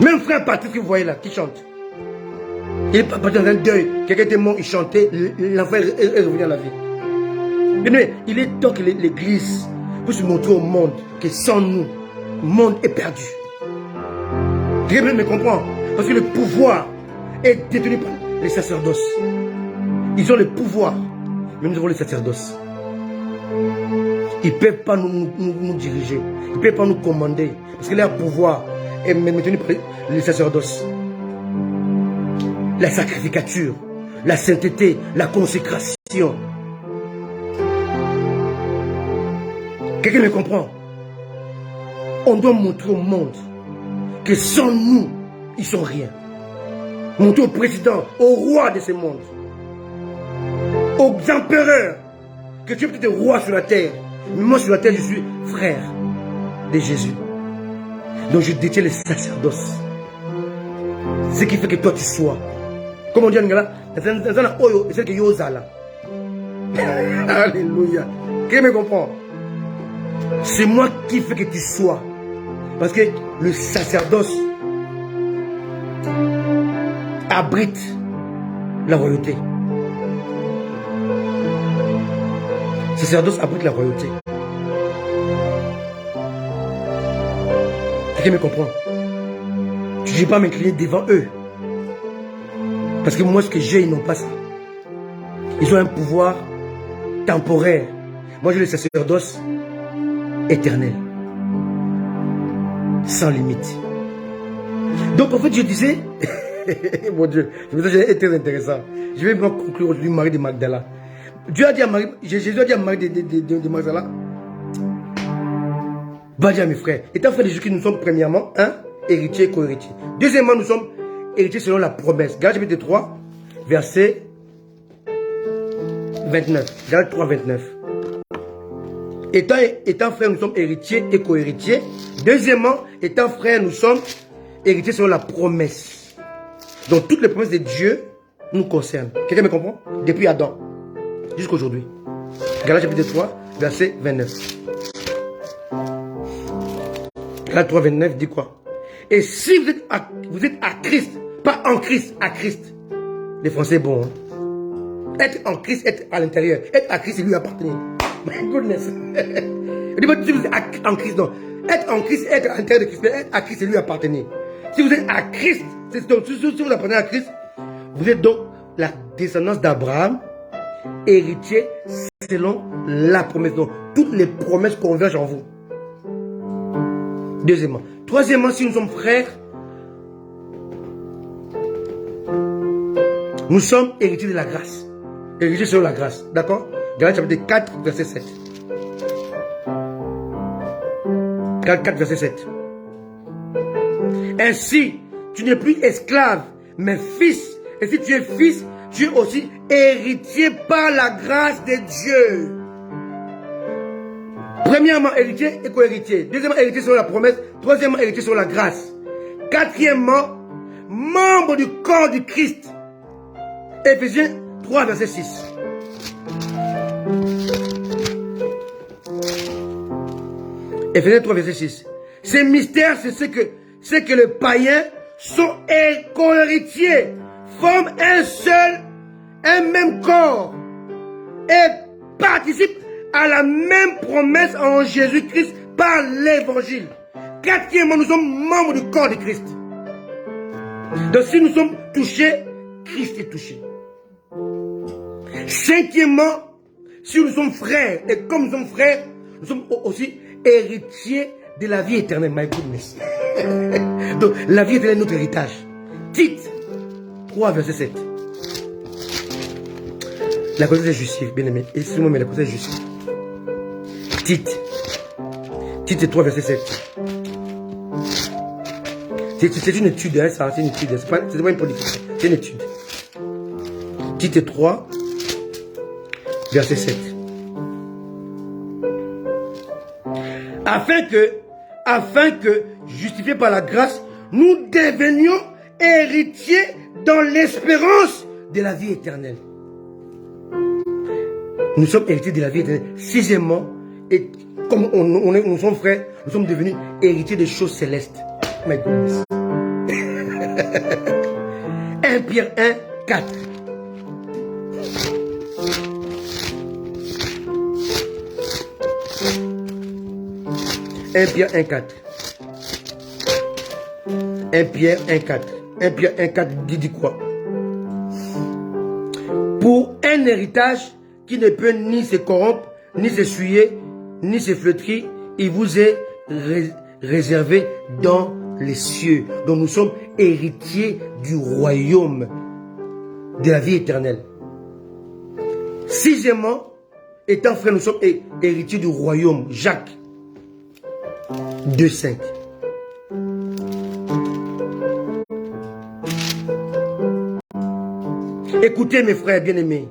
Même frère Patrick que vous voyez là, qui chante. Il est parti dans un deuil. Quelqu'un était mort, il chantait. L'enfant est revenu à la vie. Mais il est temps que l'Église puisse montrer au monde que sans nous, le monde est perdu. Quelqu'un me comprend? Parce que le pouvoir est détenu par les sacerdoces. Ils ont le pouvoir, mais nous avons les sacerdoces. Ils ne peuvent pas nous diriger. Ils ne peuvent pas nous commander. Parce que leur pouvoir est maintenu par les sacerdoces. La sacrificature, la sainteté, la consécration. Quelqu'un me comprend? On doit montrer au monde que sans nous, ils sont rien. Montrer au président, au roi de ce monde, aux empereurs, que tu es peut-être roi sur la terre. Mais moi sur la terre, je suis frère de Jésus. Donc je détiens les sacerdoces. Ce qui fait que toi tu sois. Comme on dit en Angala, c'est que Yozala. Alléluia. Qui me comprend? C'est moi qui fais que tu sois. Parce que le sacerdoce abrite la royauté. Le sacerdoce abrite la royauté. Quelqu'un me comprend? Je ne vais pas m'incliner devant eux. Parce que moi, ce que j'ai, ils n'ont pas ça. Ils ont un pouvoir temporaire. Moi, j'ai le sacerdoce éternel. Sans limite. Donc, en fait, je disais... Mon Dieu, c'est très intéressant. Je vais conclure aujourd'hui Marie de Magdala. Dieu a dit à Marie, Jésus a dit à Marie de Magdala, va dire à mes frères, étant frères de Jésus-Christ, nous sommes premièrement, héritiers et co-héritiers. Deuxièmement, nous sommes héritiers selon la promesse. Galates chapitre 3, verset 29. Galates 3, 29. Étant frères, nous sommes héritiers et co-héritiers. Deuxièmement, étant frères, nous sommes héritiers selon la promesse. Donc toutes les promesses de Dieu nous concernent. Quelqu'un me comprend? Depuis Adam jusqu'à aujourd'hui. Galates chapitre 3, verset 29. Galates 3, 29 dit quoi? Et si vous êtes à Christ, pas en Christ, à Christ. Les Français, bon. Hein? Être en Christ, être à l'intérieur. Être à Christ, c'est lui appartenir. My goodness. Si vous êtes en Christ, non. Être en Christ, être à l'intérieur de Christ. Être à Christ, c'est lui appartenir. Si vous êtes à Christ, donc, si vous appartenez à Christ, vous êtes donc la descendance d'Abraham, héritier selon la promesse. Donc, toutes les promesses convergent en vous. Deuxièmement. Troisièmement, si nous sommes frères, nous sommes héritiers de la grâce. Héritiers selon la grâce. D'accord? Galates chapitre 4, verset 7. Galates 4, verset 7. Ainsi, tu n'es plus esclave, mais fils. Et si tu es fils, tu es aussi héritier par la grâce de Dieu. Premièrement, héritier et co-héritier. Deuxièmement, héritier sur la promesse. Troisièmement, héritier sur la grâce. Quatrièmement, membre du corps du Christ. Éphésiens 3, verset 6. Éphésiens 3, verset 6. Ces mystères, c'est ce que les païens sont co-héritiers, forment un même corps et participent à la même promesse en Jésus-Christ par l'évangile. Quatrièmement, nous sommes membres du corps de Christ. Donc si nous sommes touchés, Christ est touché. Cinquièmement, si nous sommes frères, et comme nous sommes frères, nous sommes aussi héritiers de la vie éternelle. My goodness. Donc la vie éternelle est notre héritage. Tite 3, verset 7. La connaissance est justifie, bien aimé. Excusez-moi, mais la connaissance est justifie. Tite 3, verset 7. C'est une étude, hein, ça, c'est une étude. C'est pas une politique, c'est une étude. Tite 3, verset 7. Afin que, justifiés par la grâce, nous devenions héritiers dans l'espérance de la vie éternelle. Nous sommes héritiers de la vie éternelle. Sixièmement, et comme nous sommes frères, nous sommes devenus héritiers des choses célestes. My goodness. 1 Pierre 1, 4. Pierre 1, 4. 1 Pierre 1, 4. 1 Pierre 1, 4 dit quoi? Pour un héritage qui ne peut ni se corrompre, ni s'essuyer, ni se flétrir, il vous est réservé dans les cieux. Donc nous sommes héritiers du royaume de la vie éternelle. Sixièmement, étant frères, nous sommes héritiers du royaume. Jacques 2, 5. Écoutez mes frères bien-aimés,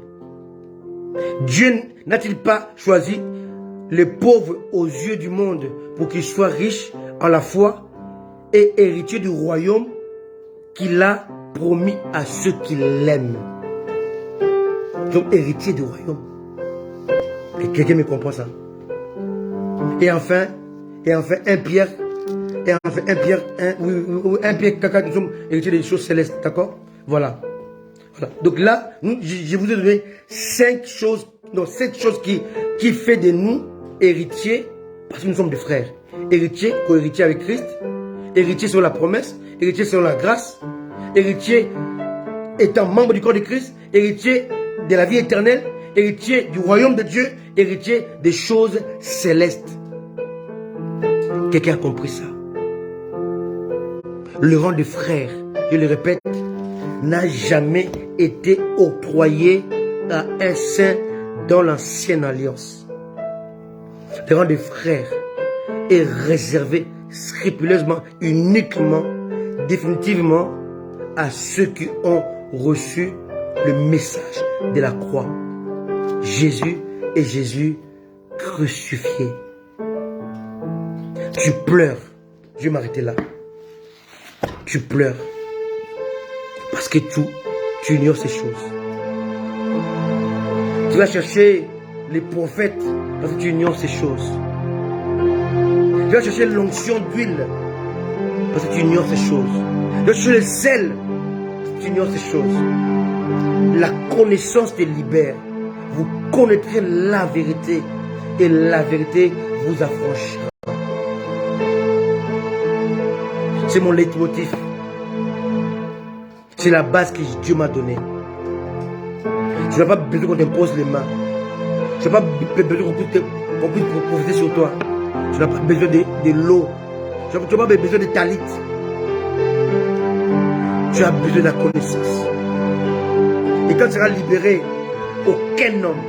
Dieu n'a-t-il pas choisi les pauvres aux yeux du monde pour qu'ils soient riches en la foi et héritiers du royaume qu'il a promis à ceux qui l'aiment? Donc héritiers du royaume. Et quelqu'un me comprend ça? Et enfin 1 Pierre 4, nous sommes héritiers des choses célestes, d'accord? Voilà. Donc là, je vous ai donné 7 choses qui fait de nous héritiers, parce que nous sommes des frères. Héritiers, co-héritiers avec Christ, héritiers sur la promesse, héritiers sur la grâce, héritiers étant membre du corps de Christ, héritier de la vie éternelle, héritier du royaume de Dieu, héritier des choses célestes. Quelqu'un a compris ça? Le rang de frère, je le répète, n'a jamais été octroyé à un saint dans l'ancienne alliance. Le rang de frère est réservé scrupuleusement, uniquement, définitivement à ceux qui ont reçu le message de la croix. Jésus et Jésus crucifié. Tu pleures. Je vais m'arrêter là. Tu pleures. Parce que tu ignores ces choses. Tu vas chercher les prophètes parce que tu ignores ces choses. Tu vas chercher l'onction d'huile parce que tu ignores ces choses. Tu vas chercher le sel parce que tu ignores ces choses. La connaissance te libère. Vous connaîtrez la vérité et la vérité vous affranchira. C'est mon leitmotiv. C'est la base que Dieu m'a donnée. Je n'ai pas besoin qu'on t'impose les mains. Je n'ai pas besoin qu'on puisse profiter sur toi. Tu n'as pas besoin de l'eau. Tu n'as pas besoin de talit. Tu as besoin de la connaissance. Et quand tu seras libéré, aucun homme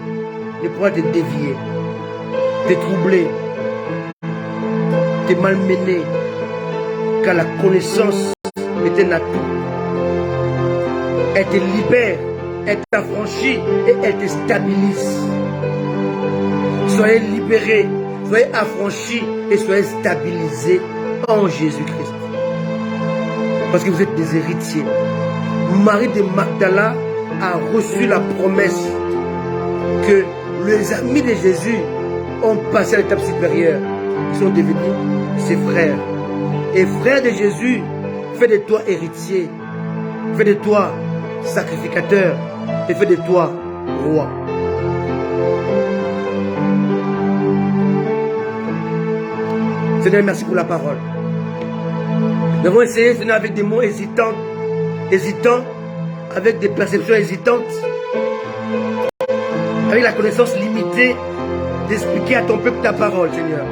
ne pourra te dévier, te troubler, te malmener. Car la connaissance est un atout. Elle te libère, elle t'affranchit et elle te stabilise. Soyez libérés, soyez affranchis et soyez stabilisés en Jésus-Christ. Parce que vous êtes des héritiers. Marie de Magdala a reçu la promesse que les amis de Jésus ont passé à l'étape supérieure. Ils sont devenus ses frères. Et frère de Jésus, fais de toi héritier, fais de toi sacrificateur et fais de toi roi. Seigneur, merci pour la parole. Nous avons essayé, Seigneur, avec des mots hésitants, avec des perceptions hésitantes, avec la connaissance limitée, d'expliquer à ton peuple ta parole, Seigneur.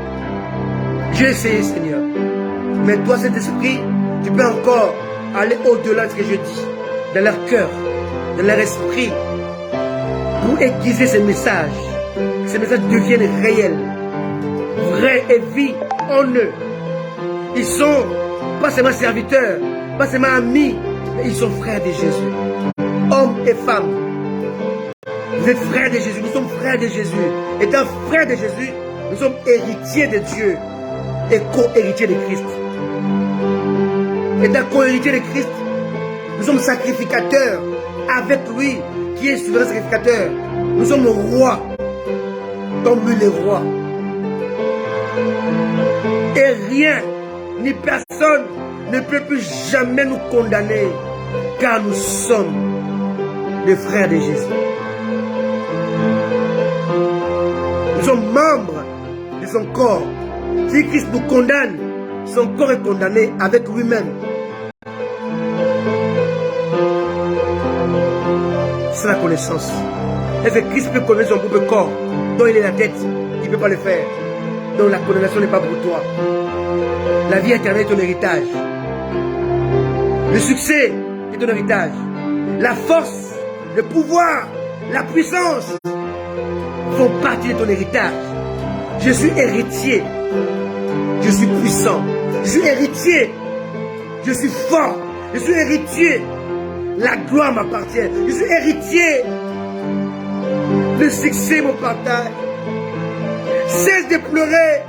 J'ai essayé, Seigneur. Mais toi, cet esprit, tu peux encore aller au-delà de ce que je dis, dans leur cœur, dans leur esprit, pour aiguiser ces messages. Que ces messages deviennent réels, vrais et vie en eux. Ils sont pas seulement serviteurs, pas seulement amis, mais ils sont frères de Jésus. Hommes et femmes. Vous êtes frères de Jésus, nous sommes frères de Jésus. Étant frères de Jésus, nous sommes héritiers de Dieu et co-héritiers de Christ. Étant co-héritiers de Christ, nous sommes sacrificateurs avec lui qui est souverain sacrificateur. Nous sommes rois comme lui les rois. Et rien ni personne ne peut plus jamais nous condamner car nous sommes les frères de Jésus. Nous sommes membres de son corps. Si Christ nous condamne, son corps est condamné avec lui-même. C'est la connaissance. Est-ce que Christ peut connaître son propre corps dont il est la tête? Il ne peut pas le faire. Donc la condamnation n'est pas pour toi. La vie éternelle est ton héritage. Le succès est ton héritage. La force, le pouvoir, la puissance font partie de ton héritage. Je suis héritier. Je suis puissant. Je suis héritier. Je suis fort. Je suis héritier. La gloire m'appartient. Je suis héritier. Le succès me partage. Cesse de pleurer.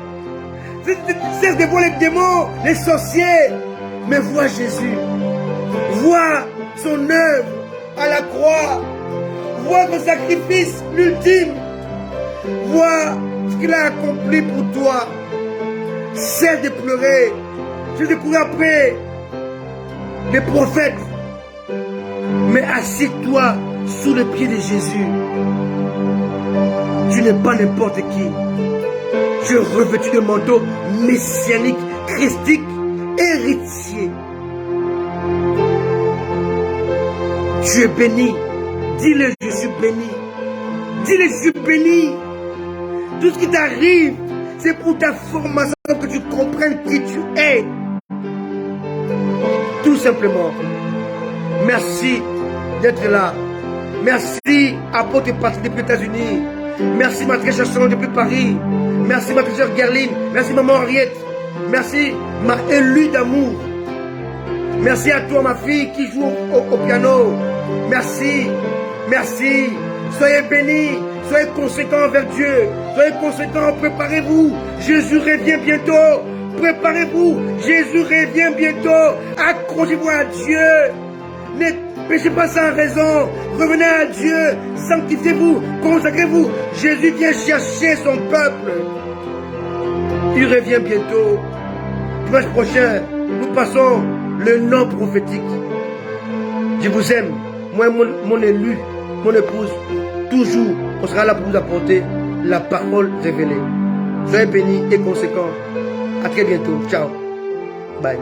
Cesse de voir les démons, les sorciers. Mais vois Jésus. Vois son œuvre à la croix. Vois son sacrifice ultime. Vois ce qu'il a accompli pour toi. Cesse de pleurer. Je te courir après les prophètes. Mais assieds-toi sous le pied de Jésus. Tu n'es pas n'importe qui. Tu es revêtu de manteau messianique, christique, héritier. Tu es béni. Dis-le, je suis béni. Dis-le, je suis béni. Tout ce qui t'arrive, c'est pour ta formation, que tu comprennes qui tu es. Tout simplement. Merci d'être là. Merci, apôtre Patrick depuis les États-Unis. Merci, ma très chère Chanson depuis Paris. Merci, ma très chère Gerline. Merci, maman Henriette. Merci, ma élue d'amour. Merci à toi, ma fille, qui joue au piano. Merci, merci. Soyez bénis, soyez conséquents envers Dieu. Soyez conséquents, préparez-vous. Jésus revient bientôt. Préparez-vous, Jésus revient bientôt. Accrochez-vous à Dieu. Ne péchez pas sans raison. Revenez à Dieu. Sanctifiez-vous, consacrez-vous. Jésus vient chercher son peuple. Il revient bientôt. Dimanche prochain, nous passons le nom prophétique. Je vous aime. Moi et mon élu, mon épouse, toujours, on sera là pour vous apporter la parole révélée. Soyez bénis et conséquents. À très bientôt. Ciao. Bye.